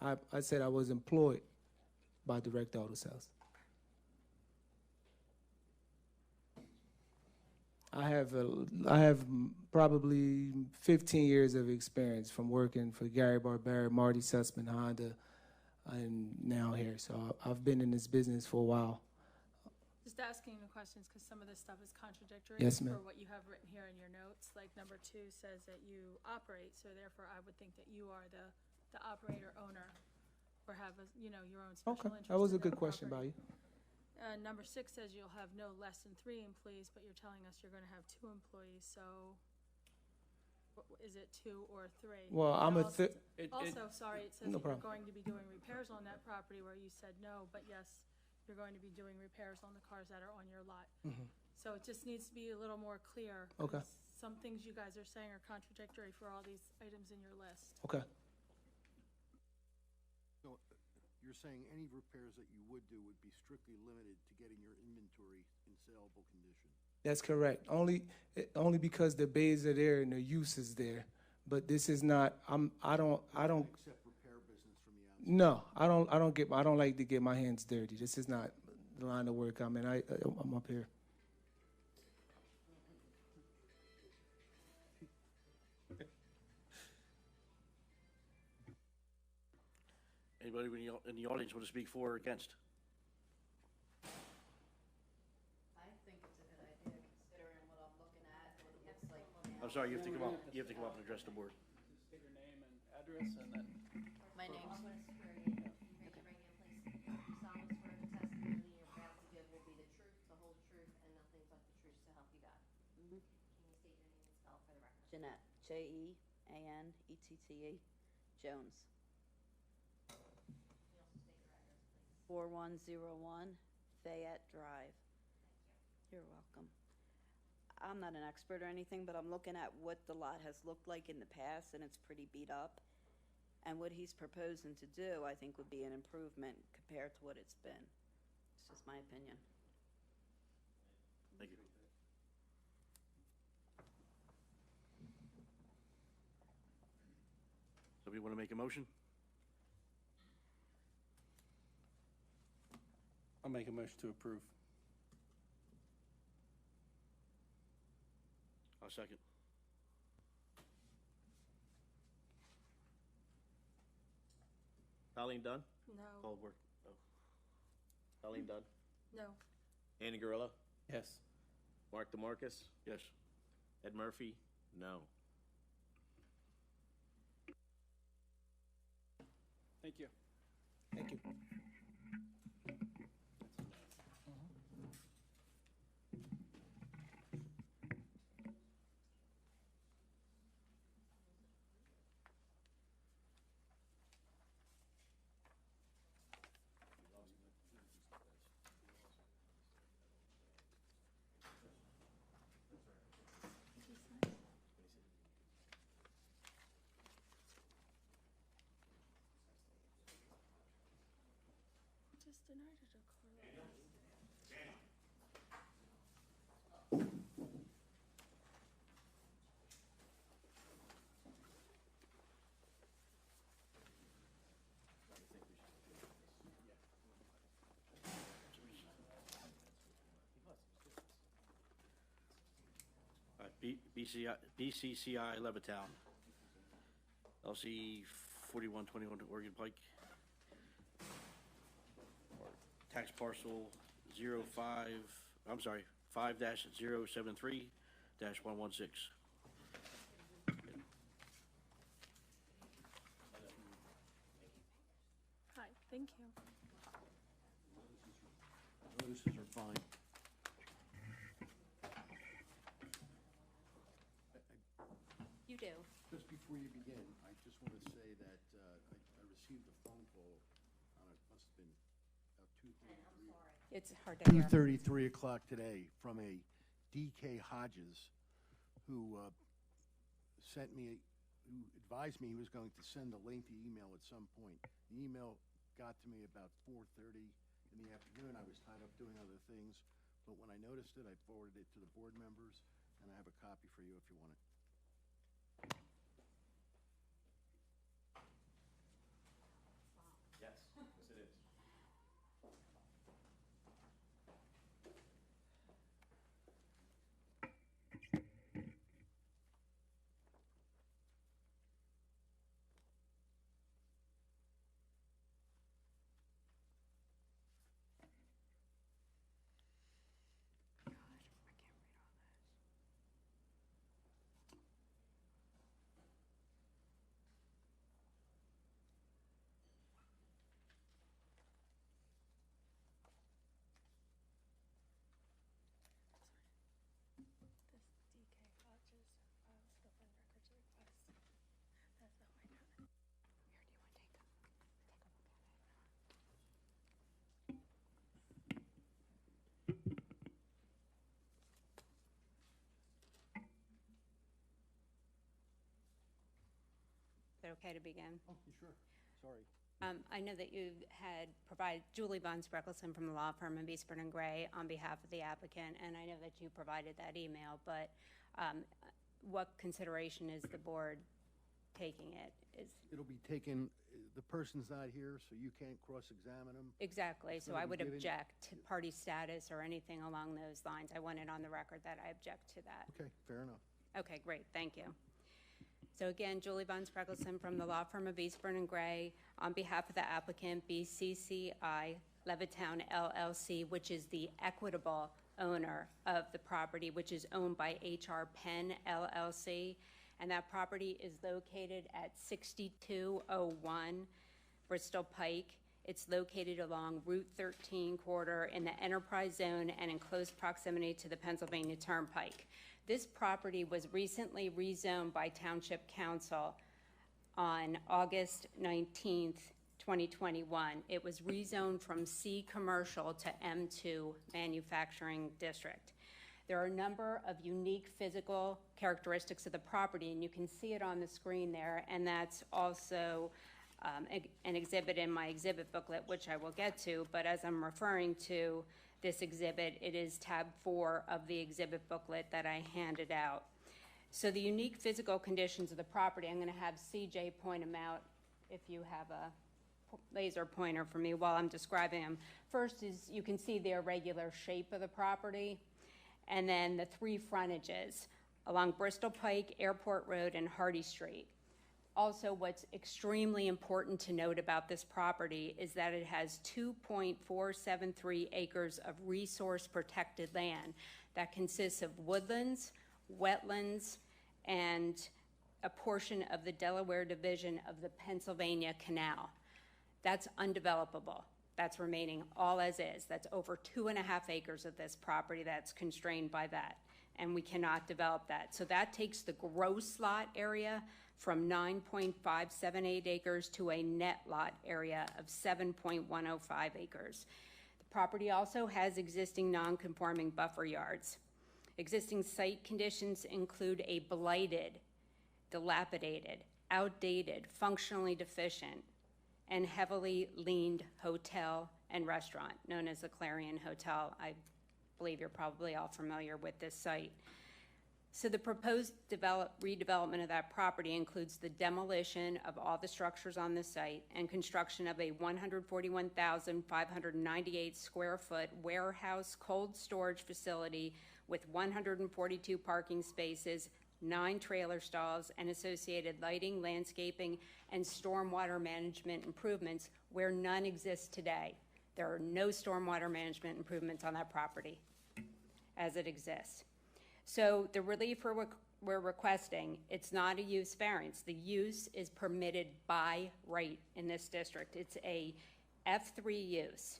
I said I was employed by Direct Auto Sales. I have probably 15 years of experience from working for Gary Barbera, Marty Sussman, Honda, and now here. So I've been in this business for a while. Just asking the questions because some of this stuff is contradictory. Yes, ma'am. For what you have written here in your notes. Like number 2 says that you operate, so therefore I would think that you are the operator owner or have a, you know, your own special Okay, interest. that was a in good that question by property. you. Number 6 says you'll have no less than 3 employees, but you're telling us you're gonna have 2 employees, so is it 2 or 3? Well, I'm And a also- thi- Also, sorry, it says No that you're problem. going to be doing repairs on that property where you said no, but yes, you're going to be doing repairs on the cars that are on your lot. So it just needs to be a little more clear. Okay. 'Cause some things you guys are saying are contradictory for all these items in your list. Okay. So you're saying any repairs that you would do would be strictly limited to getting your inventory in saleable condition? That's correct. Only because the bays are there and the use is there. But this is not. I don't. Accept repair business from the outside? No, I don't like to get my hands dirty. This is not the line of work I'm in. I'm up here. Anybody in the audience want to speak for or against? I think it's a good idea considering what I'm looking at, what it looks like now. I'm sorry, you have to come up. You have to come up and address the board. State your name and address and then. My name's. I'm gonna swear you. Raise your right hand, please. You solemnly swear the testimony you're about to give will be the truth, the whole truth, and nothing but the truth, so help you God. Can you state your name and spell for the record? Jeanette, Jeanette, Jones, Can you also state your address, please? 4101 Fayette Drive. You're welcome. I'm not an expert or anything, but I'm looking at what the lot has looked like in the past, and it's pretty beat up. And what he's proposing to do, I think, would be an improvement compared to what it's been. It's just my opinion. Thank you. Somebody want to make a motion? I'll make a motion to approve. I'll second. Colleen Dunn? No, Call the board. Oh. Colleen Dunn? no. Andy Gorilla? Yes. Mark DeMarcus? Yes. Ed Murphy? No. Thank you. Thank you. Just denied it a car lot. All right, BCCI Levittown. LC 4121 Oregon Pike. Tax parcel 5-073-116. Hi. Thank you. Notices are fine. You do. Just before you begin, I just want to say that I received a phone call on it, must have been about 2:33. It's hard to hear. 2:33 o'clock today from a D.K. Hodges who who advised me he was going to send a lengthy email at some point. The email got to me about 4:30 in the afternoon. I was tied up doing other things, but when I noticed it, I forwarded it to the board members, and I have a copy for you if you want it. Yes, yes it is. This DK Hodges files the land records request. That's how I know that. Here, do you want to take a look at Is it okay to begin? Oh, sure. Sorry. I know that you had provided Julie Von Spreckelson from the law firm of Eastburn and Gray on behalf of the applicant, and I know that you provided that email, but what consideration is the board taking it? It'll be taken, the person's not here, so you can't cross-examine them. Exactly, so gonna I be would given- object to party status or anything along those lines. I want it on the record that I object to that. Okay, fair enough. Okay, great, thank you. So again, Julie Von Spreckelson from the law firm of Eastburn and Gray on behalf of the applicant, BCCI Levittown LLC, which is the equitable owner of the property, which is owned by HR Penn LLC. And that property is located at 6201 Bristol Pike. It's located along Route 13 corridor in the enterprise zone and in close proximity to the Pennsylvania Turnpike. This property was recently rezoned by Township Council on August 19th, 2021. It was rezoned from C Commercial to M2 Manufacturing District. There are a number of unique physical characteristics of the property, and you can see it on the screen there, and that's also an exhibit in my exhibit booklet, which I will get to, but as I'm referring to this exhibit, it is tab 4 of the exhibit booklet that I handed out. So the unique physical conditions of the property, I'm going to have CJ point them out if you have a laser pointer for me while I'm describing them. First is you can see the irregular shape of the property, and then the 3 frontages along Bristol Pike, Airport Road, and Hardy Street. Also, what's extremely important to note about this property is that it has 2.473 acres of resource-protected land that consists of woodlands, wetlands, and a portion of the Delaware Division of the Pennsylvania Canal. That's undevelopable. That's remaining all as is. That's over 2.5 acres of this property that's constrained by that, and we cannot develop that. So that takes the gross lot area from 9.578 acres to a net lot area of 7.105 acres. The property also has existing non-conforming buffer yards. Existing site conditions include a blighted, dilapidated, outdated, functionally deficient, and heavily leaned hotel and restaurant known as the Clarion Hotel. I believe you're probably all familiar with this site. So the proposed redevelopment of that property includes the demolition of all the structures on the site and construction of a 141,598 square foot warehouse cold storage facility with 142 parking spaces, 9 trailer stalls, and associated lighting, landscaping, and stormwater management improvements where none exist today. There are no stormwater management improvements on that property as it exists. So the relief we're requesting, it's not a use variance. The use is permitted by right in this district. It's a F3 use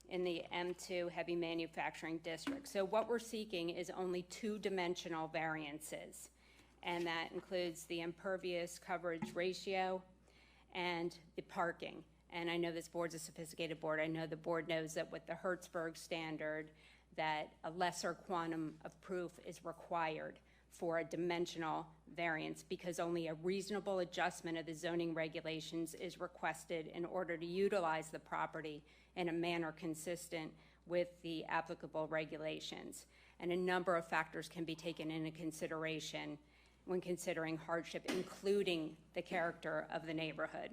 in the M2 heavy manufacturing district. So what we're seeking is only two-dimensional variances, and that includes the impervious coverage ratio and the parking. And I know this board's a sophisticated board. I know the board knows that with the Hertzberg standard, that a lesser quantum of proof is required for a dimensional variance because only a reasonable adjustment of the zoning regulations is requested in order to utilize the property in a manner consistent with the applicable regulations. And a number of factors can be taken into consideration when considering hardship, including the character of the neighborhood.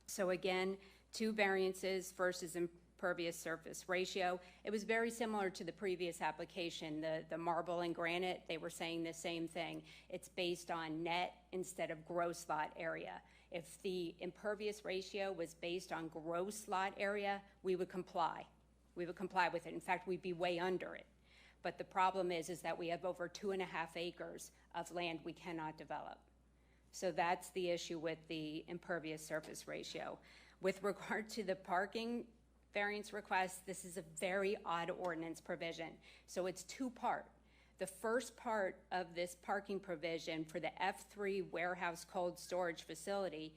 So again, two variances versus impervious surface ratio. It was very similar to the previous application, the marble and granite. They were saying the same thing. It's based on net instead of gross lot area. If the impervious ratio was based on gross lot area, we would comply. We would comply with it. In fact, we'd be way under it. But the problem is that we have over 2.5 acres of land we cannot develop. So that's the issue with the impervious surface ratio. With regard to the parking variance request, this is a very odd ordinance provision. So it's two-part. The first part of this parking provision for the F3 warehouse cold storage facility,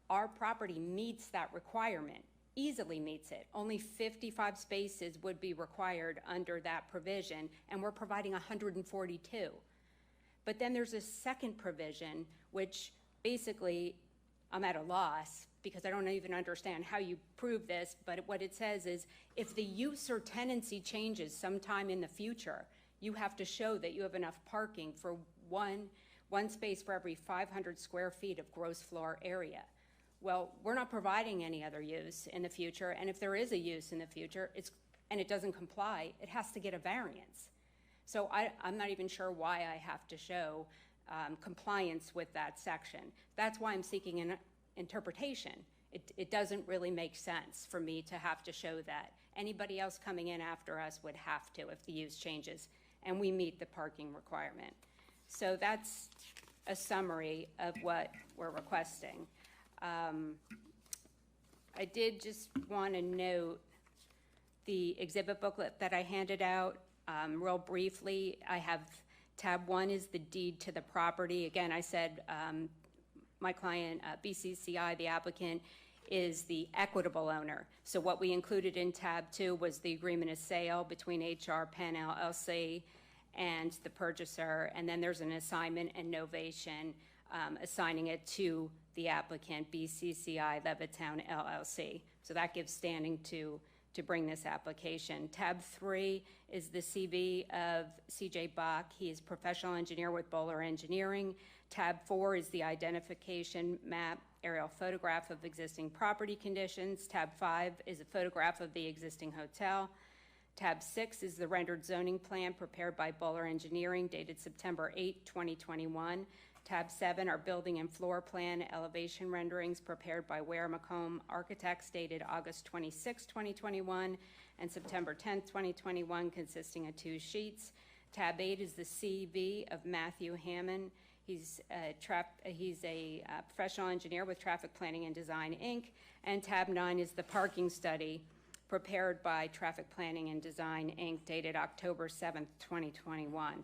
our property meets that requirement, easily meets it. Only 55 spaces would be required under that provision, and we're providing 142. But then there's a second provision, which basically I'm at a loss because I don't even understand how you prove this, but what it says is if the use or tenancy changes sometime in the future, you have to show that you have enough parking for one space for every 500 square feet of gross floor area. Well, we're not providing any other use in the future, and if there is a use in the future, and it doesn't comply, it has to get a variance. So I'm not even sure why I have to show compliance with that section. That's why I'm seeking an interpretation. It doesn't really make sense for me to have to show that. Anybody else coming in after us would have to if the use changes, and we meet the parking requirement. So that's a summary of what we're requesting. I did just want to note the exhibit booklet that I handed out. Real briefly, I have tab 1 is the deed to the property. Again, I said my client, BCCI, the applicant, is the equitable owner. So what we included in tab 2 was the agreement of sale between HR Penn LLC and the purchaser, and then there's an assignment and novation assigning it to the applicant, BCCI Levittown LLC. So that gives standing to bring this application. Tab 3 is the CV of CJ Bach. He is professional engineer with Bowler Engineering. Tab 4 is the identification map, aerial photograph of existing property conditions. Tab 5 is a photograph of the existing hotel. Tab 6 is the rendered zoning plan prepared by Bowler Engineering dated September 8, 2021. Tab 7 are building and floor plan elevation renderings prepared by Ware Macomb Architects dated August 26, 2021 and September 10, 2021, consisting of 2 sheets. Tab 8 is the CV of Matthew Hammond. He's a professional engineer with Traffic Planning and Design, Inc. And tab 9 is the parking study prepared by Traffic Planning and Design, Inc., dated October 7th, 2021.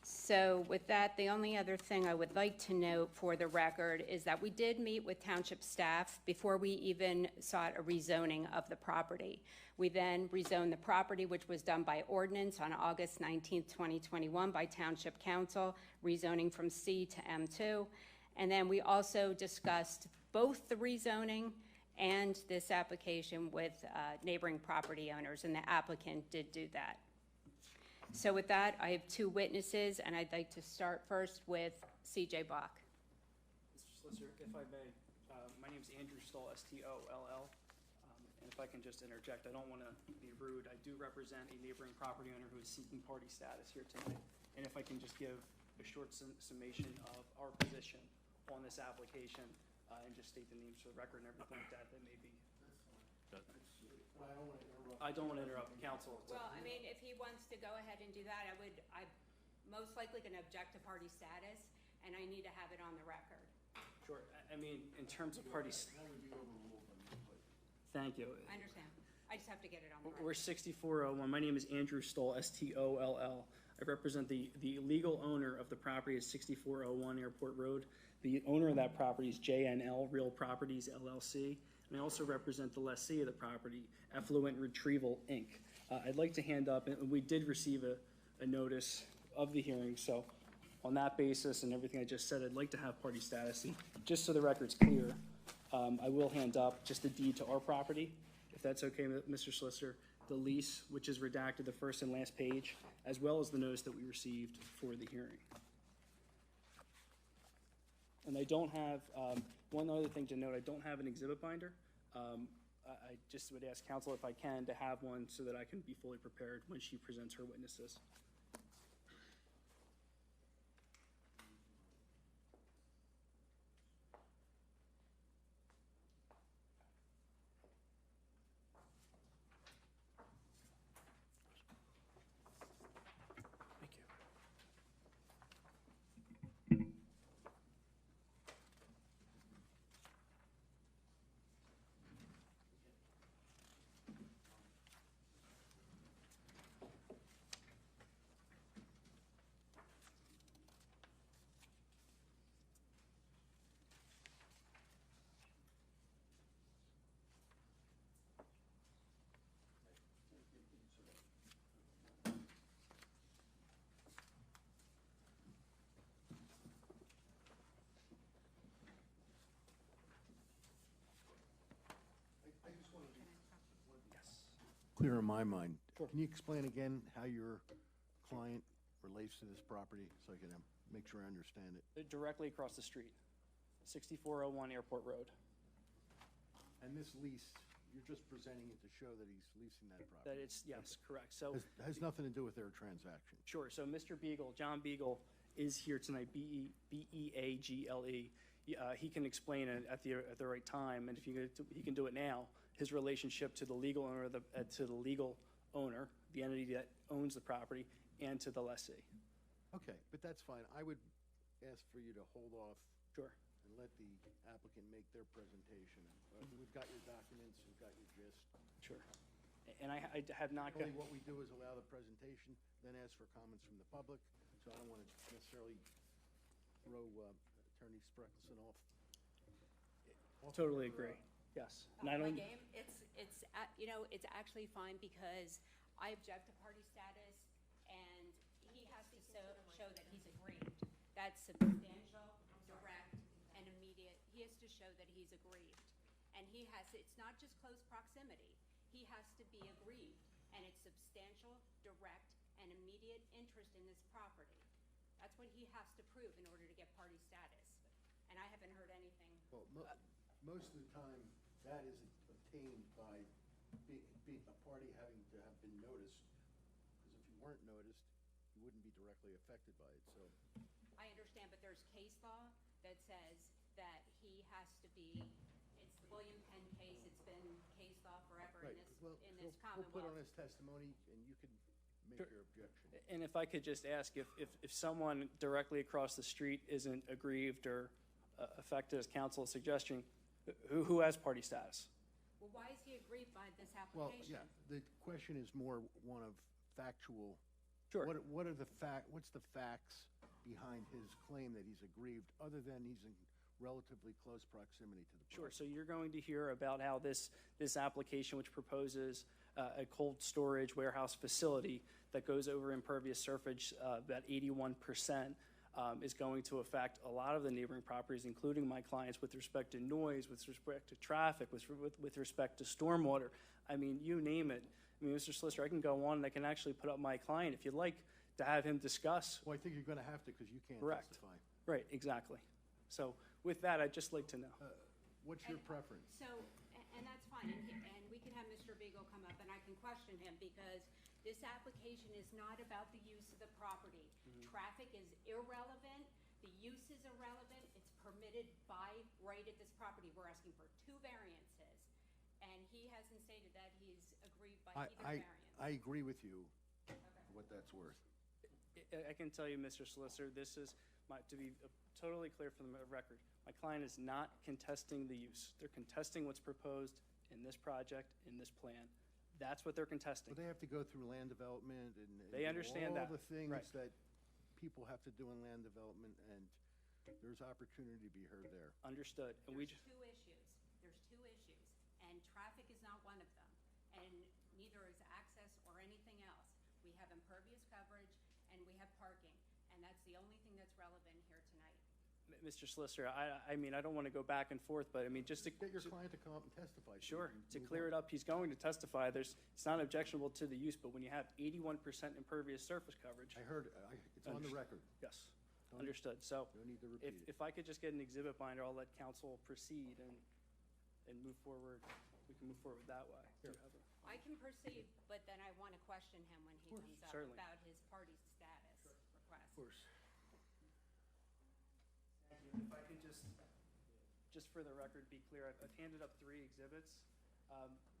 So with that, the only other thing I would like to note for the record is that we did meet with township staff before we even sought a rezoning of the property. We then rezoned the property, which was done by ordinance on August 19th, 2021 by Township Council, rezoning from C to M2. And then we also discussed both the rezoning and this application with neighboring property owners, and the applicant did do that. So with that, I have 2 witnesses, and I'd like to start first with CJ Bach. Mr. Solicitor, if I may, my name is Andrew Stoll, S-T-O-L-L. And if I can just interject, I don't want to be rude. I do represent a neighboring property owner who is seeking party status here tonight. And if I can just give a short summation of our position on this application and just state the names for the record and everything like that may be. I don't want to interrupt the council. Well, I mean, if he wants to go ahead and do that, I'm most likely going to object to party status, and I need to have it on the record. Sure. I mean, in terms of party. That would be overruled. Thank you. I understand. I just have to get it on the record. We're 6401. My name is Andrew Stoll, Stoll. I represent the legal owner of the property is 6401 Airport Road. The owner of that property is JNL Real Properties LLC. And I also represent the lessee of the property, Effluent Retrieval, Inc. I'd like to hand up, and we did receive a notice of the hearing, so on that basis and everything I just said, I'd like to have party status. And just so the record's clear, I will hand up just the deed to our property, if that's okay, Mr. Solicitor, the lease, which is redacted, the first and last page, as well as the notice that we received for the hearing. And I don't have, one other thing to note, I don't have an exhibit binder. I just would ask counsel if I can to have one so that I can be fully prepared when she presents her witnesses. Clear in my mind. Sure. Can you explain again how your client relates to this property so I can make sure I understand it? They're directly across the street, 6401 Airport Road. And this lease, you're just presenting it to show that he's leasing that property? That it's, yes, correct. So Has nothing to do with their transaction? sure, so Mr. Beagle, John Beagle, is here tonight, B-E-A-G-L-E. He can explain it at the right time, and if he can do it now, his relationship to the legal owner, the entity that owns the property, and to the lessee. Okay, but that's fine. I would ask for you to hold off. Sure. And let the applicant make their presentation. We've got your documents, we've got your gist. Sure. And I have not got... Really, what we do is allow the presentation, then ask for comments from the public, so I don't want to necessarily throw Attorney Spreckleson off. Totally agree, yes. And I My don't... game, it's actually fine because I object to party status, and he has to show that he's aggrieved. That's substantial, direct, and immediate. He has to show that he's aggrieved. And it's not just close proximity. He has to be aggrieved, and it's substantial, direct, and immediate interest in this property. That's what he has to prove in order to get party status. And I haven't heard anything. Well, most of the time, that is obtained by a party having to have been noticed, because if you weren't noticed, you wouldn't be directly affected by it, so. I understand, but there's case law that says that he has to be, it's the William Penn case, it's been case law forever in this Commonwealth. We'll put on his testimony, and you can make your objection. And if I could just ask, if someone directly across the street isn't aggrieved or affected, as counsel is suggesting, who has party status? Well, why is he aggrieved by this Well, application? yeah, the question is more one of factual. Sure. What's the facts behind his claim that he's aggrieved, other than he's in relatively close proximity to the Sure, property? so you're going to hear about how this application, which proposes a cold storage warehouse facility that goes over impervious surface, about 81%, is going to affect a lot of the neighboring properties, including my clients, with respect to noise, with respect to traffic, with respect to stormwater. I mean, you name it. I mean, Mr. Solicitor, I can go on and I can actually put up my client if you'd like to have him discuss. Well, I think you're going to have to, because you can't Correct. testify. Right, exactly. So with that, I'd just like to know. What's your preference? So, and that's fine, and we can have Mr. Beagle come up and I can question him because this application is not about the use of the property. Traffic is irrelevant, the use is irrelevant, it's permitted by right at this property. We're asking for 2 variances, and he hasn't stated that he's aggrieved by either variance. I agree with you, for what that's worth. I can tell you, Mr. Solicitor, this is, to be totally clear for the record, my client is not contesting the use. They're contesting what's proposed in this project, in this plan. That's what they're contesting. But they have to go through land development and. They understand that. All the things Right. that people have to do in land development, and there's opportunity to be heard there. Understood. And we, There's two issues. There's two issues, and traffic is not one of them, and neither is access or anything else. We have impervious coverage, and we have parking, and that's the only thing that's relevant here tonight. Mr. Solicitor, I mean, I don't want to go back and forth, but I mean, just to. Get your client to come up and testify. so Sure, we can to move clear on. it up, he's going to testify. It's not objectionable to the use, but when you have 81% impervious surface coverage. I heard, it's on the record. Yes, Don't- understood. So No need to repeat it. if I could just get an exhibit binder, I'll let council proceed and move forward. We can move forward that way. Do you have a- I can proceed, but then I want to question him when he comes up certainly. about his party status request. Of course. If I could just for the record, be clear, I've handed up 3 exhibits.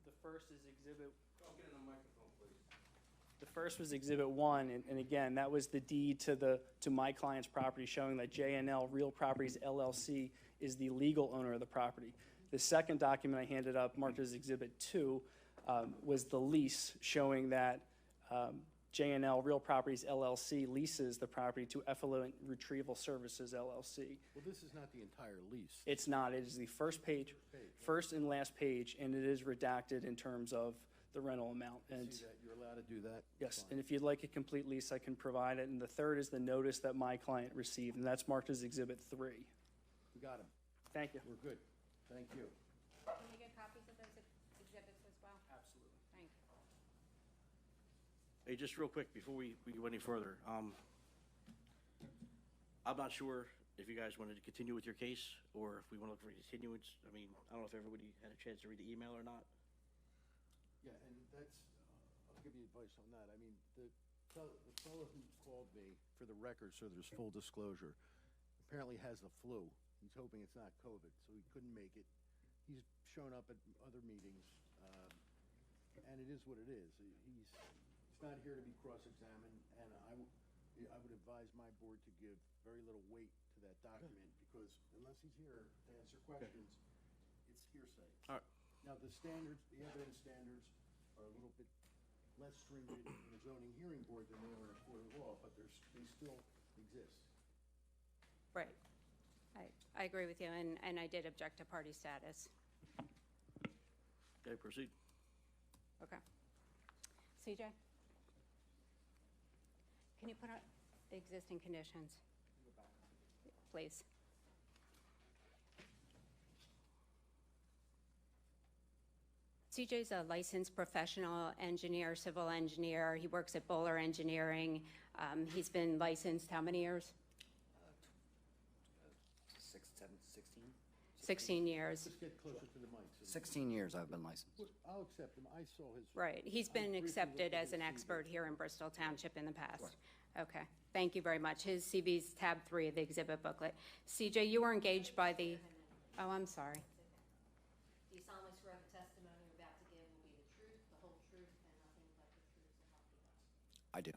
The first is exhibit. Oh, get in the microphone, please. The first was exhibit 1, and again, that was the deed to my client's property showing that J&L Real Properties LLC is the legal owner of the property. The second document I handed up, marked as exhibit 2, was the lease showing that J&L Real Properties LLC leases the property to Effluent Retrieval Services LLC. Well, this is not the entire lease. It's not. It is the first page, first and last page, and it is redacted in terms of the rental amount. And See that, you're allowed to do that? yes, Fine. and if you'd like a complete lease, I can provide it. And the third is the notice that my client received, and that's marked as Exhibit 3. We got him. Thank you. We're good. Thank you. Can we get copies of those exhibits as well? Absolutely. Thank you. Hey, just real quick, before we go any further, I'm not sure if you guys wanted to continue with your case, or if we want to look for continuance. I mean, I don't know if everybody had a chance to read the email or not. Yeah, and that's, I'll give you advice on that. I mean, the fellow who called me, for the record, so there's full disclosure, apparently has the flu. He's hoping it's not COVID, so he couldn't make it. He's shown up at other meetings, and it is what it is. He's not here to be cross-examined, and I would advise my board to give very little weight to that document, because unless he's here to answer questions, it's hearsay. All right. Now, the standards, the evidence standards are a little bit less stringent in a zoning hearing board than they are in a court of law, but they still exist. Right. I agree with you, and I did object to party status. Okay, proceed. Okay. CJ? Can you put up the existing conditions? Please. CJ's a licensed professional engineer, civil engineer. He works at Bowler Engineering. He's been licensed how many years? 16 years. Just get closer to the mic. 16 years I've been licensed. I'll accept him. I saw his. Right. He's I been briefly accepted looked at as an his expert CV. here in Bristol Township in the past. Okay. Thank you very much. His CV's tab 3 of the exhibit booklet. CJ, you were engaged by the, oh, I'm sorry. Do you solemnly swear the testimony you're about to give will be the truth, the whole truth, and nothing but the truth so help you God? I do.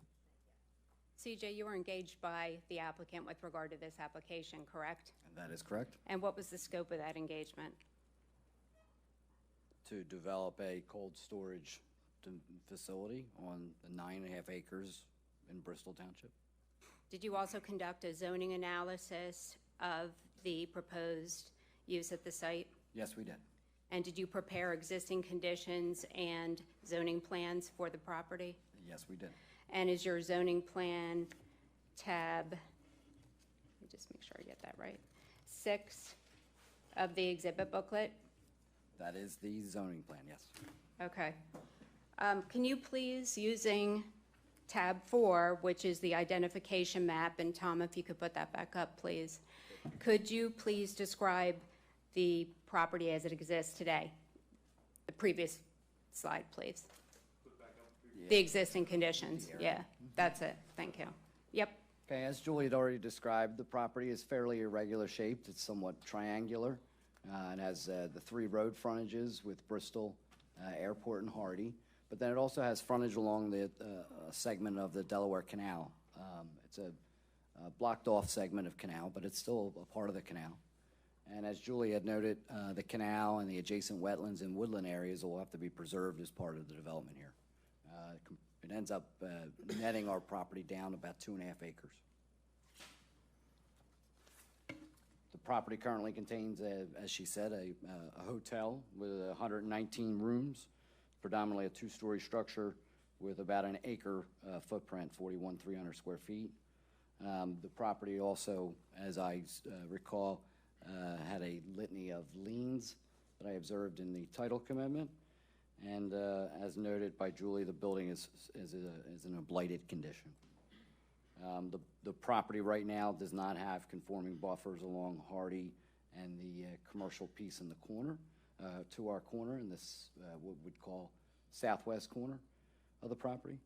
CJ, you were engaged by the applicant with regard to this application, correct? That is correct. And what was the scope of that engagement? To develop a cold storage facility on the 9.5 acres in Bristol Township. Did you also conduct a zoning analysis of the proposed use at the site? Yes, we did. And did you prepare existing conditions and zoning plans for the property? Yes, we did. And is your zoning plan tab, let me just make sure I get that right, 6 of the exhibit booklet? That is the zoning plan, yes. Okay. Can you please, using tab 4, which is the identification map, and Tom, if you could put that back up, please. Could you please describe the property as it exists today? The previous slide, please. The existing conditions, yeah, that's it, thank you. Yep, Okay, as Julie had already described, the property is fairly irregular shaped. It's somewhat triangular. It has the 3 road frontages with Bristol Airport and Hardy, but then it also has frontage along the segment of the Delaware Canal. It's a blocked off segment of canal, but it's still a part of the canal. And as Julie had noted, the canal and the adjacent wetlands and woodland areas will have to be preserved as part of the development here. It ends up netting our property down about 2.5 acres. The property currently contains, as she said, a hotel with 119 rooms, predominantly a 2-story structure with about an acre footprint, 41,300 square feet. The property also, as I recall, had a litany of liens that I observed in the title commitment. And as noted by Julie, the building is in a blighted condition. The property right now does not have conforming buffers along Hardy and the commercial piece in the corner, to our corner in this, what we'd call southwest corner of the property.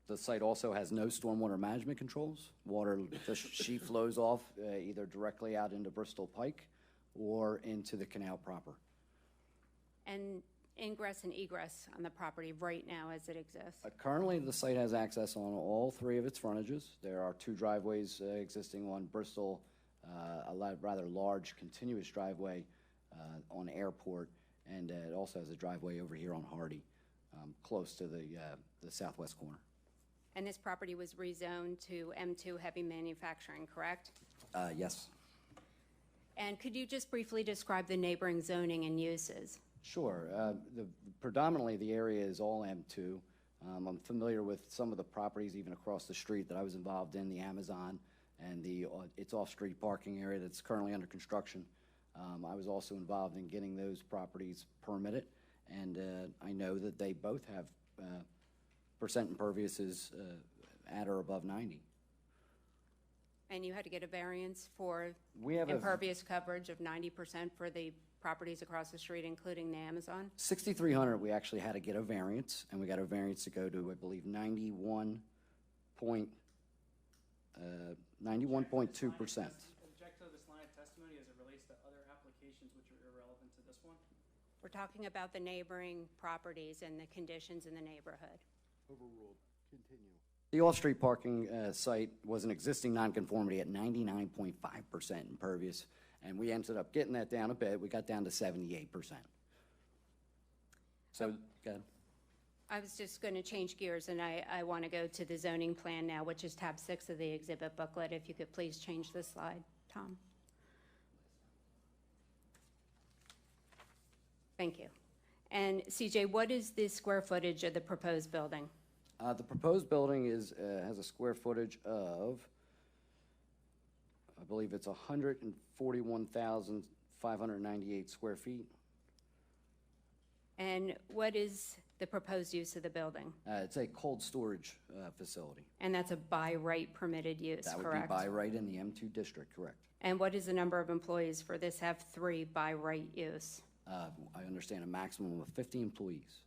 The site also has no stormwater management controls. Water, the sheet flows off either directly out into Bristol Pike or into the canal proper. And ingress and egress on the property right now as it exists? Currently, the site has access on all 3 of its frontages. There are 2 driveways existing on Bristol, a rather large continuous driveway on Airport, and it also has a driveway over here on Hardy, close to the southwest corner. And this property was rezoned to M2 heavy manufacturing, correct? Yes. And could you just briefly describe the neighboring zoning and uses? Sure. Predominantly, the area is all M2. I'm familiar with some of the properties even across the street that I was involved in, the Amazon and its off-street parking area that's currently under construction. I was also involved in getting those properties permitted, and I know that they both have percent imperviouses at or above 90. And you had to get a variance for We have impervious coverage of 90% for the properties across the street, including the Amazon? 6,300, we actually had to get a variance, and we got a variance to go to, I believe, 91.2%. Object to this line of testimony as it relates to other applications which are irrelevant to this one? We're talking about the neighboring properties and the conditions in the neighborhood. Overruled. Continue. The off-street parking site was an existing nonconformity at 99.5% impervious, and we ended up getting that down a bit. We got down to 78%. So, go ahead. I was just going to change gears, and I want to go to the zoning plan now, which is tab 6 of the exhibit booklet. If you could please change the slide, Tom. Thank you. And CJ, what is the square footage of the proposed building? The proposed building has a square footage of, I believe it's 141,598 square feet. And what is the proposed use of the building? It's a cold storage facility. And that's a by right permitted use, That correct? would be by right in the M2 district, correct. And what is the number of employees for this F3 by right use? I understand a maximum of 50 employees.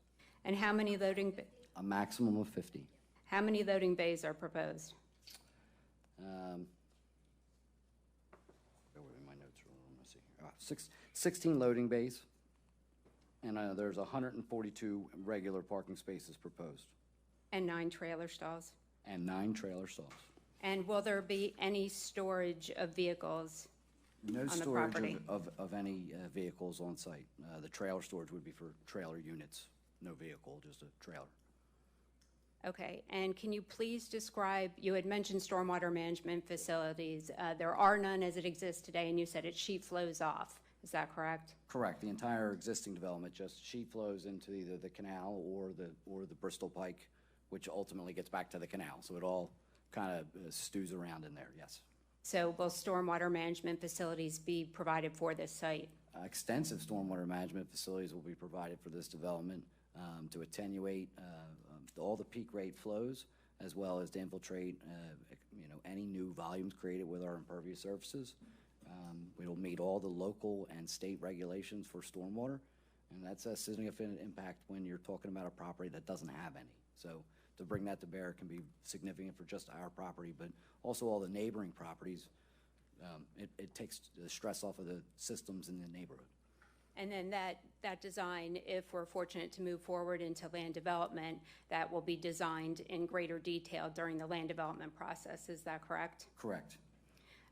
And how many loading, A maximum of 50. how many loading bays are proposed? Bear with me, my notes are, let me see. 16 loading bays, and there's 142 regular parking spaces proposed, And 9 trailer stalls? and 9 trailer stalls. And will there be any storage of vehicles No on the storage property? of any vehicles on site. The trailer storage would be for trailer units, no vehicle, just a trailer. Okay, and can you please describe, you had mentioned stormwater management facilities. There are none as it exists today, and you said it sheet flows off. Is that correct? Correct. The entire existing development just sheet flows into either the canal or the Bristol Pike, which ultimately gets back to the canal. So it all kind of stews around in there, yes. So will stormwater management facilities be provided for this site? Extensive stormwater management facilities will be provided for this development to attenuate all the peak rate flows, as well as to infiltrate any new volumes created with our impervious surfaces. We will meet all the local and state regulations for stormwater, and that's a significant impact when you're talking about a property that doesn't have any. So to bring that to bear can be significant for just our property, but also all the neighboring properties. It takes the stress off of the systems in the neighborhood. And then that design, if we're fortunate to move forward into land development, that will be designed in greater detail during the land development process. Is that correct? Correct.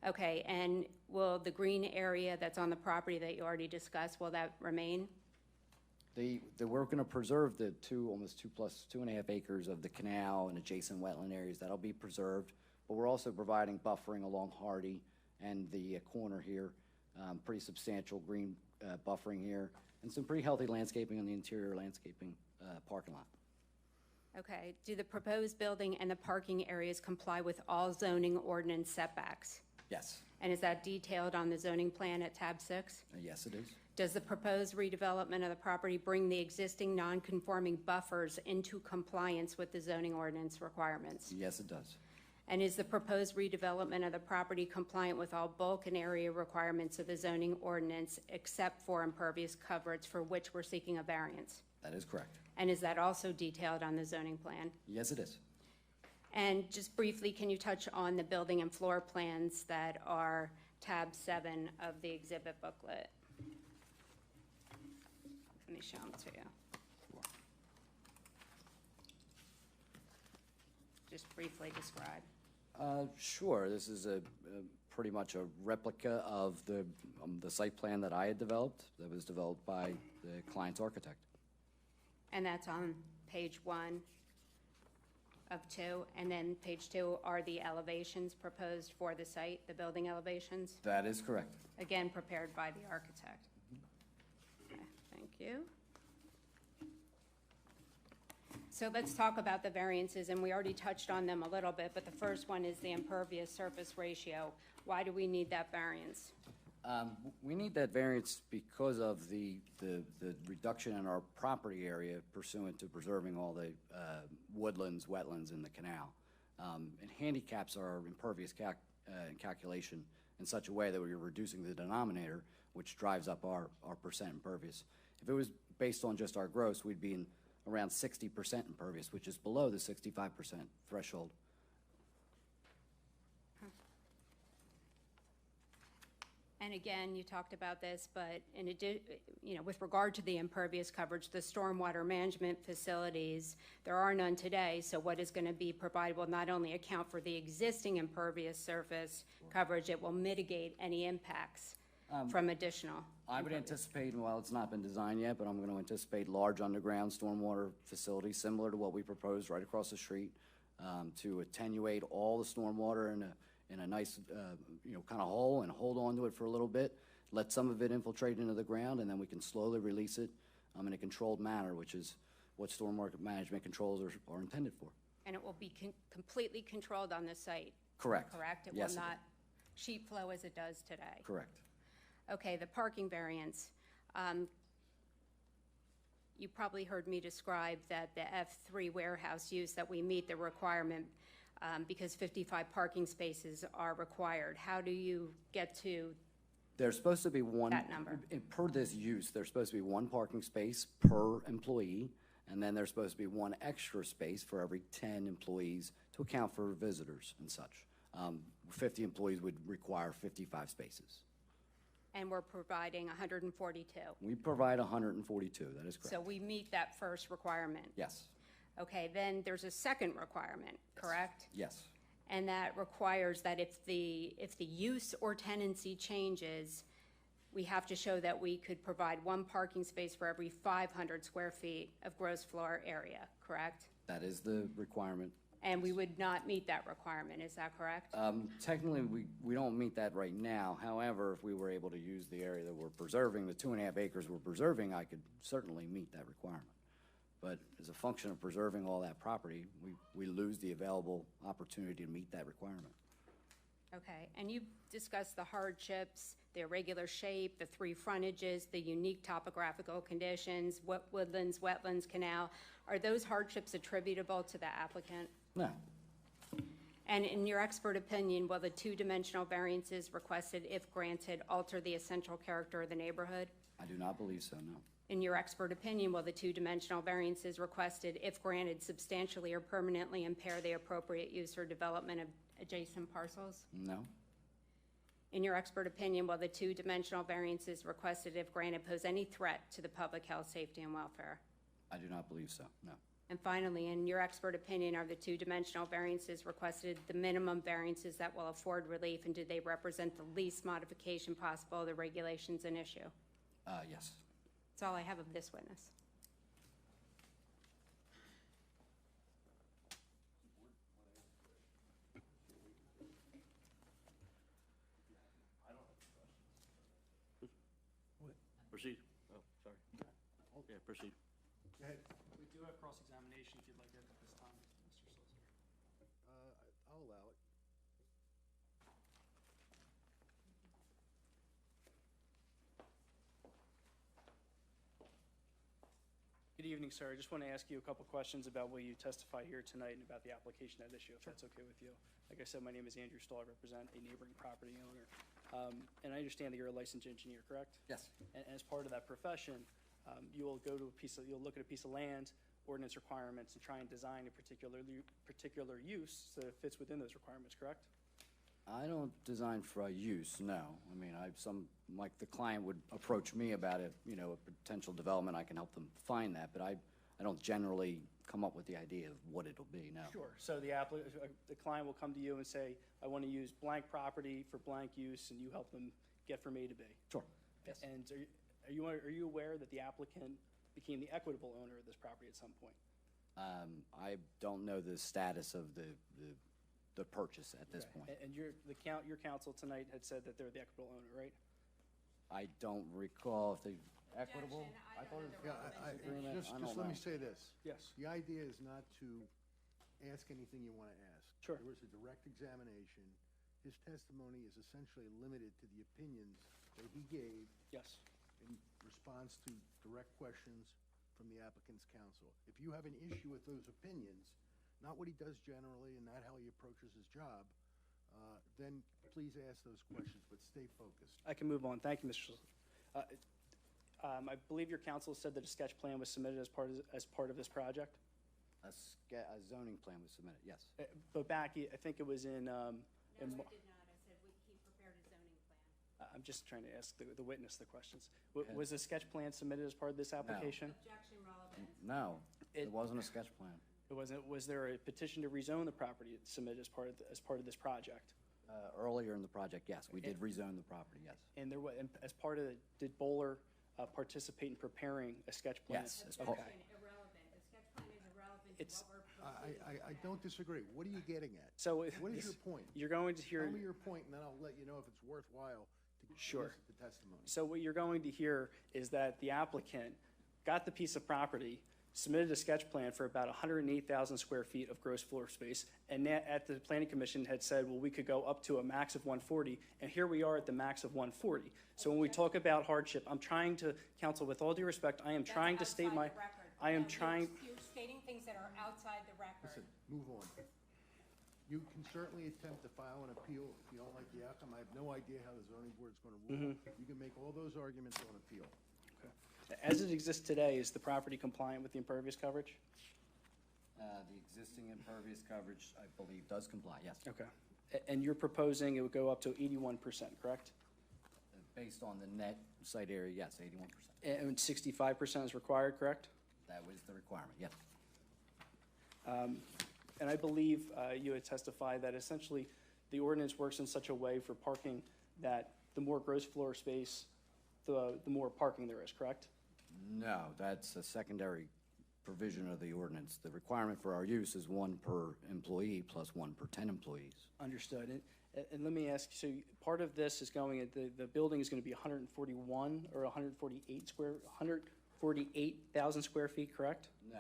Okay, and will the green area that's on the property that you already discussed, will that remain? We're going to preserve the almost 2.5 acres of the canal and adjacent wetland areas. That'll be preserved, but we're also providing buffering along Hardy and the corner here, pretty substantial green buffering here, and some pretty healthy landscaping on the interior landscaping parking lot. Okay, do the proposed building and the parking areas comply with all zoning ordinance setbacks? Yes. And is that detailed on the zoning plan at tab 6? Yes, it is. Does the proposed redevelopment of the property bring the existing non-conforming buffers into compliance with the zoning ordinance requirements? Yes, it does. And is the proposed redevelopment of the property compliant with all bulk and area requirements of the zoning ordinance except for impervious coverage for which we're seeking a variance? That is correct. And is that also detailed on the zoning plan? Yes, it is. And just briefly, can you touch on the building and floor plans that are tab 7 of the exhibit booklet? Let me show them to you. Just briefly describe. Sure. This is pretty much a replica of the site plan that I had developed, that was developed by the client's architect. And that's on page 1 of 2. And then page 2 are the elevations proposed for the site, the building elevations? That is correct. Again, prepared by the architect. Okay, thank you. So let's talk about the variances, and we already touched on them a little bit, but the first one is the impervious surface ratio. Why do we need that variance? We need that variance because of the reduction in our property area pursuant to preserving all the woodlands, wetlands, and the canal. It handicaps our impervious calculation in such a way that we're reducing the denominator, which drives up our percent impervious. If it was based on just our gross, we'd be in around 60% impervious, which is below the 65% threshold. And again, you talked about this, but with regard to the impervious coverage, the stormwater management facilities, there are none today, so what is going to be provided will not only account for the existing impervious surface coverage, it will mitigate any impacts from additional. I would anticipate, while it's not been designed yet, but I'm going to anticipate large underground stormwater facilities similar to what we proposed right across the street to attenuate all the stormwater in a nice, kind of hole and hold on to it for a little bit, let some of it infiltrate into the ground, and then we can slowly release it in a controlled manner, which is what stormwater management controls are intended for. And it will be completely controlled on the site? Correct. Correct? It Yes, will it not sheet flow as it does today? Correct. Okay, the parking variance. You probably heard me describe that the F3 warehouse use, that we meet the requirement because 55 parking spaces are required. How do you get to There's supposed to be one, that number? per this use, there's supposed to be one parking space per employee, and then there's supposed to be one extra space for every 10 employees to account for visitors and such. 50 employees would require 55 spaces. And we're providing 142. We provide 142, that is correct. So we meet that first requirement. Yes, Okay, then there's a second requirement, correct? yes. And that requires that if the use or tenancy changes, we have to show that we could provide one parking space for every 500 square feet of gross floor area, correct? That is the requirement. And we would not meet that requirement, is that correct? Technically, we don't meet that right now. However, if we were able to use the area that we're preserving, the 2.5 acres we're preserving, I could certainly meet that requirement. But as a function of preserving all that property, we lose the available opportunity to meet that requirement. Okay, and you've discussed the hardships, the irregular shape, the 3 frontages, the unique topographical conditions, woodlands, wetlands, canal. Are those hardships attributable to the applicant? No. And in your expert opinion, will the 2-dimensional variances requested, if granted, alter the essential character of the neighborhood? I do not believe so, no. In your expert opinion, will the 2-dimensional variances requested, if granted, substantially or permanently impair the appropriate use or development of adjacent parcels? No. In your expert opinion, will the 2-dimensional variances requested, if granted, pose any threat to the public health, safety, and welfare? I do not believe so, no. And finally, in your expert opinion, are the two-dimensional variances requested the minimum variances that will afford relief, and do they represent the least modification possible of the regulations in issue? Yes. That's all I have of this witness. Proceed. Oh, sorry. Yeah, proceed. Go ahead. We do have cross-examination if you'd like it at this time, Mr. Solicitor. I'll allow it. Good evening, sir. I just want to ask you a couple questions about what you testified here tonight and about the application at issue, if that's okay with you. Like I said, my name is Andrew Stoll. I represent a neighboring property owner. And I understand that you're a licensed engineer, correct? Yes. And as part of that profession, you will go to you'll look at a piece of land, ordinance requirements, and try and design a particular use so that it fits within those requirements, correct? I don't design for a use, no. I mean, like the client would approach me about a potential development, I can help them find that, but I don't generally come up with the idea of what it'll be, no. Sure. So the client will come to you and say, I want to use blank property for blank use, and you help them get from A to B. Sure, yes. And are you aware that the applicant became the equitable owner of this property at some point? I don't know the status of the purchase at this point. And your counsel tonight had said that they're the equitable owner, right? I don't recall if they equitable. I thought it was agreement. Just I don't let me know. say this. Yes. The idea is not to ask anything you want to ask. Sure. There was a direct examination. His testimony is essentially limited to the opinions that he gave. Yes. In response to direct questions from the applicant's counsel. If you have an issue with those opinions, not what he does generally and not how he approaches his job, then please ask those questions, but stay focused. I can move on. Thank you, Mr. I believe your counsel said that a sketch plan was submitted as part of this project? A zoning plan was submitted, yes. But back, I think it was in. No, I did not. I said he prepared a zoning plan. I'm just trying to ask the witness the questions. Was a sketch plan submitted as part of this application? Objection relevant. No, it wasn't a sketch plan. It wasn't. Was there a petition to rezone the property submitted as part of this project? Earlier in the project, yes, we did rezone the property, yes. And there was, as part of it, did Bowler participate in preparing a sketch plan? Yes. Okay. Irrelevant. The sketch plan is irrelevant to what we're proposing. I don't disagree. What are you getting at? So what is your point? You're going to hear. Tell me your point, and then I'll let you know if it's worthwhile to Sure. listen to testimony. So what you're going to hear is that the applicant got the piece of property, submitted a sketch plan for about 108,000 square feet of gross floor space, and at the planning commission had said, well, we could go up to a max of 140, and here we are at the max of 140. So when we talk about hardship, I'm trying to, counsel, with all due respect, I am trying to state my, I am trying. You're stating things that are outside the record. Listen, move on. You can certainly attempt to file an appeal if you don't like the outcome. I have no idea how the zoning board is going to rule. You can make all those arguments on appeal. As it exists today, is the property compliant with the impervious coverage? The existing impervious coverage, I believe, does comply, yes. Okay. And you're proposing it would go up to 81%, correct? Based on the net site area, yes, 81%. And 65% is required, correct? That was the requirement, yes. And I believe you had testified that essentially the ordinance works in such a way for parking that the more gross floor space, the more parking there is, correct? No, that's a secondary provision of the ordinance. The requirement for our use is 1 per employee plus 1 per 10 employees. Understood. And let me ask, so part of this is going, the building is going to be 141 or 148,000 square feet, correct? No,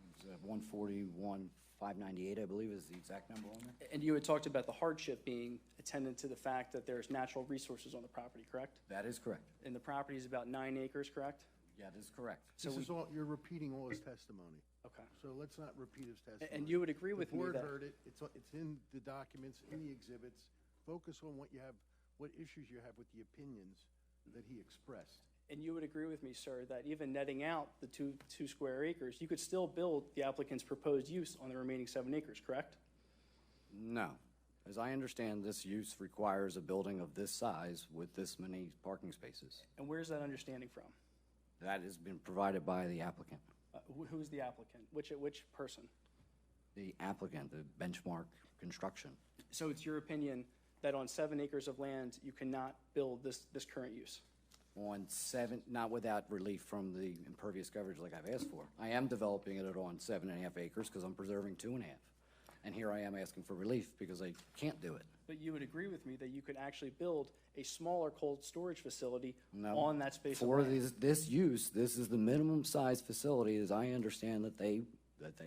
it's 141,598, I believe, is the exact number on there. And you had talked about the hardship being attendant to the fact that there's natural resources on the property, correct? That is correct. And the property is about 9 acres, correct? Yeah, that is correct. So This is all, you're repeating all his testimony. Okay. So let's not repeat his testimony. And you would agree with me The that. board heard it. It's in the documents, in the exhibits. Focus on what you have, what issues you have with the opinions that he expressed. And you would agree with me, sir, that even netting out the two square acres, you could still build the applicant's proposed use on the remaining 7 acres, correct? No. As I understand, this use requires a building of this size with this many parking spaces. And where's that understanding from? That has been provided by the applicant. Who's the applicant? Which person? The applicant, the Benchmark Construction. So it's your opinion that on 7 acres of land, you cannot build this current use? On 7, not without relief from the impervious coverage like I've asked for. I am developing it on 7.5 acres because I'm preserving 2.5. And here I am asking for relief because I can't do it. But you would agree with me that you could actually build a smaller cold storage facility No. on that space of For land? this use, this is the minimum size facility as I understand that they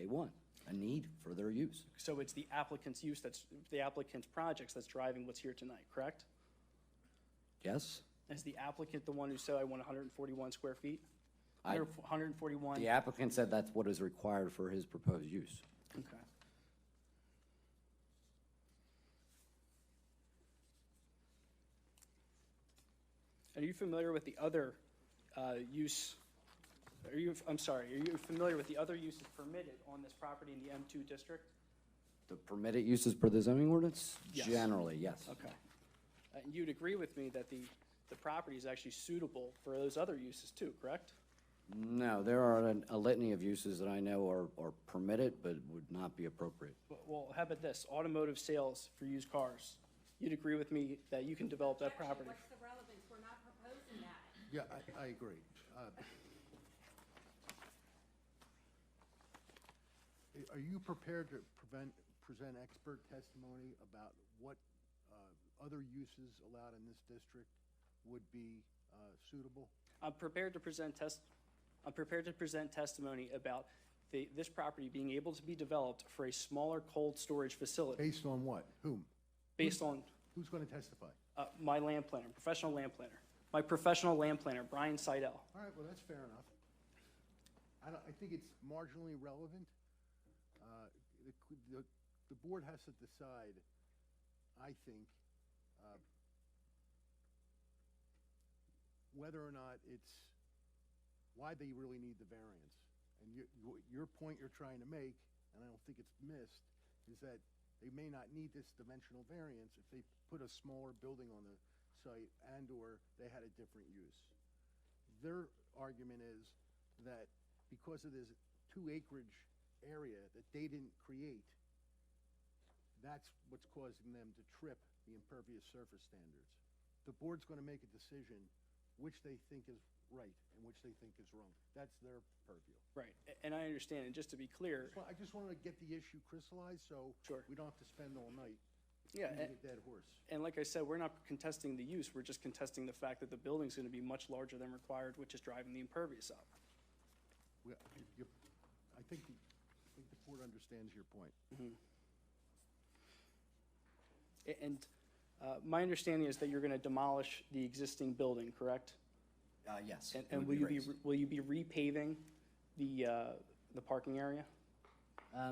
want, a need for their use. So it's the applicant's use the applicant's projects that's driving what's here tonight, correct? Yes? Is the applicant the one who said I want 141 square feet? I- 141? The applicant said that's what is required for his proposed use. Okay. Are you familiar with the other use, are you familiar with the other uses permitted on this property in the M2 district? The permitted uses per the zoning ordinance? Yes. Generally, yes. Okay. And you'd agree with me that the property is actually suitable for those other uses too, correct? No, there are a litany of uses that I know are permitted but would not be appropriate. Well, how about this, automotive sales for used cars? You'd agree with me that you can develop that property? What's the relevance? We're not proposing that. Yeah, I agree. Are you prepared to present expert testimony about what other uses allowed in this district would be suitable? I'm prepared to present testimony about this property being able to be developed for a smaller cold storage facility. Based on what? Whom? Based on Who's going to testify? my land planner, professional land planner. My professional land planner, Brian Seidel. All right, well, that's fair enough. I think it's marginally relevant. The board has to decide, I think, whether or not why they really need the variance. And your point you're trying to make, and I don't think it's missed, is that they may not need this dimensional variance if they put a smaller building on the site and/or they had a different use. Their argument is that because of this 2 acreage area that they didn't create, that's what's causing them to trip the impervious surface standards. The board's going to make a decision which they think is right and which they think is wrong. That's their purview. Right, and I understand, and just to be clear. I just wanted to get the issue crystallized so we don't have to spend all night beating a dead horse. And like I said, we're not contesting the use, we're just contesting the fact that the building's gonna be much larger than required, which is driving the impervious up. I think the board understands your point. And my understanding is that you're gonna demolish the existing building, correct? Yes. And will you be repaving the parking area?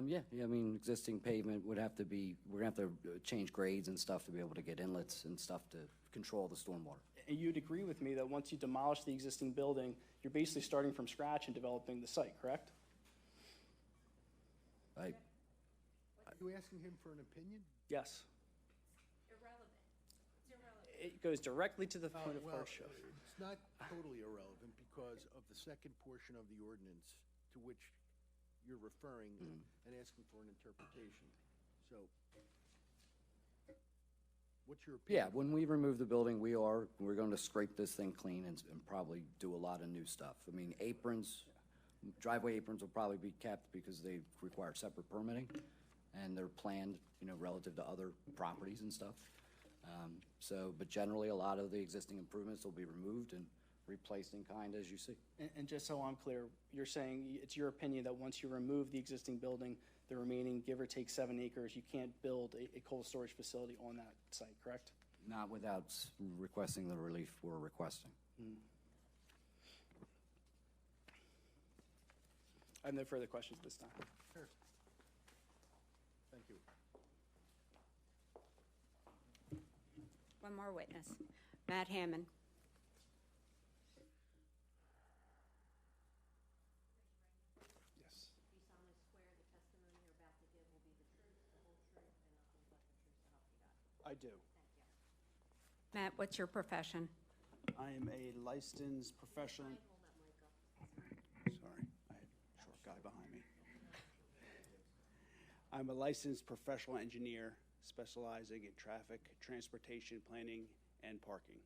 Yeah, I mean, existing pavement would have to be, we're gonna have to change grades and stuff to be able to get inlets and stuff to control the stormwater. And you'd agree with me that once you demolish the existing building, you're basically starting from scratch and developing the site, correct? Are you asking him for an opinion? Yes. Irrelevant. It's irrelevant. It goes directly to the point of Well, hardship. it's not totally irrelevant because of the second portion of the ordinance to which you're referring and asking for an interpretation. So, what's your opinion? Yeah, when we remove the building, we're going to scrape this thing clean and probably do a lot of new stuff. I mean, driveway aprons will probably be kept because they require separate permitting, and they're planned, relative to other properties and stuff. But generally, a lot of the existing improvements will be removed and replaced in kind as you see. And just so I'm clear, you're saying it's your opinion that once you remove the existing building, the remaining, give or take 7 acres, you can't build a cold storage facility on that site, correct? Not without requesting the relief we're requesting. I have no further questions this time. Sure. Thank you. One more witness. Matt Hammond. Yes. Do you solemnly swear the testimony you're about to give will be the truth, the whole truth, and nothing but the truth to help you God? I do. Thank you. Matt, what's your profession? I am a licensed professional. Hold that mic up. Sorry. guy behind me. I'm a licensed professional engineer specializing in traffic, transportation planning, and parking.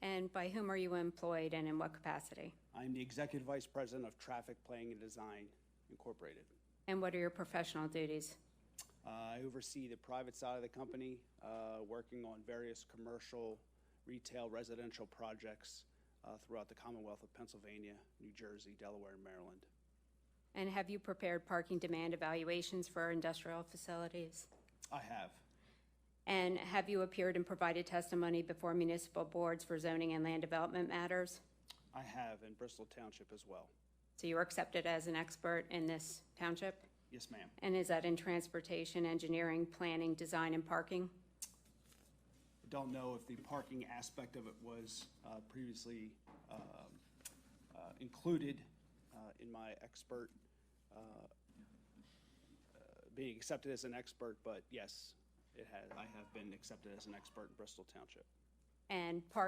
And by whom are you employed and in what capacity? I'm the Executive Vice President of Traffic Planning and Design Incorporated. And what are your professional duties? I oversee the private side of the company, working on various commercial, retail, residential projects throughout the Commonwealth of Pennsylvania, New Jersey, Delaware, and Maryland. And have you prepared parking demand evaluations for industrial facilities? I have. And have you appeared and provided testimony before municipal boards for zoning and land development matters? I have in Bristol Township as well. So you're accepted as an expert in this township? Yes, ma'am. And is that in transportation, engineering, planning, design, and parking? I don't know if the parking aspect of it was previously included in my expert, being accepted as an expert, but yes, I have been accepted as an expert in Bristol Township. And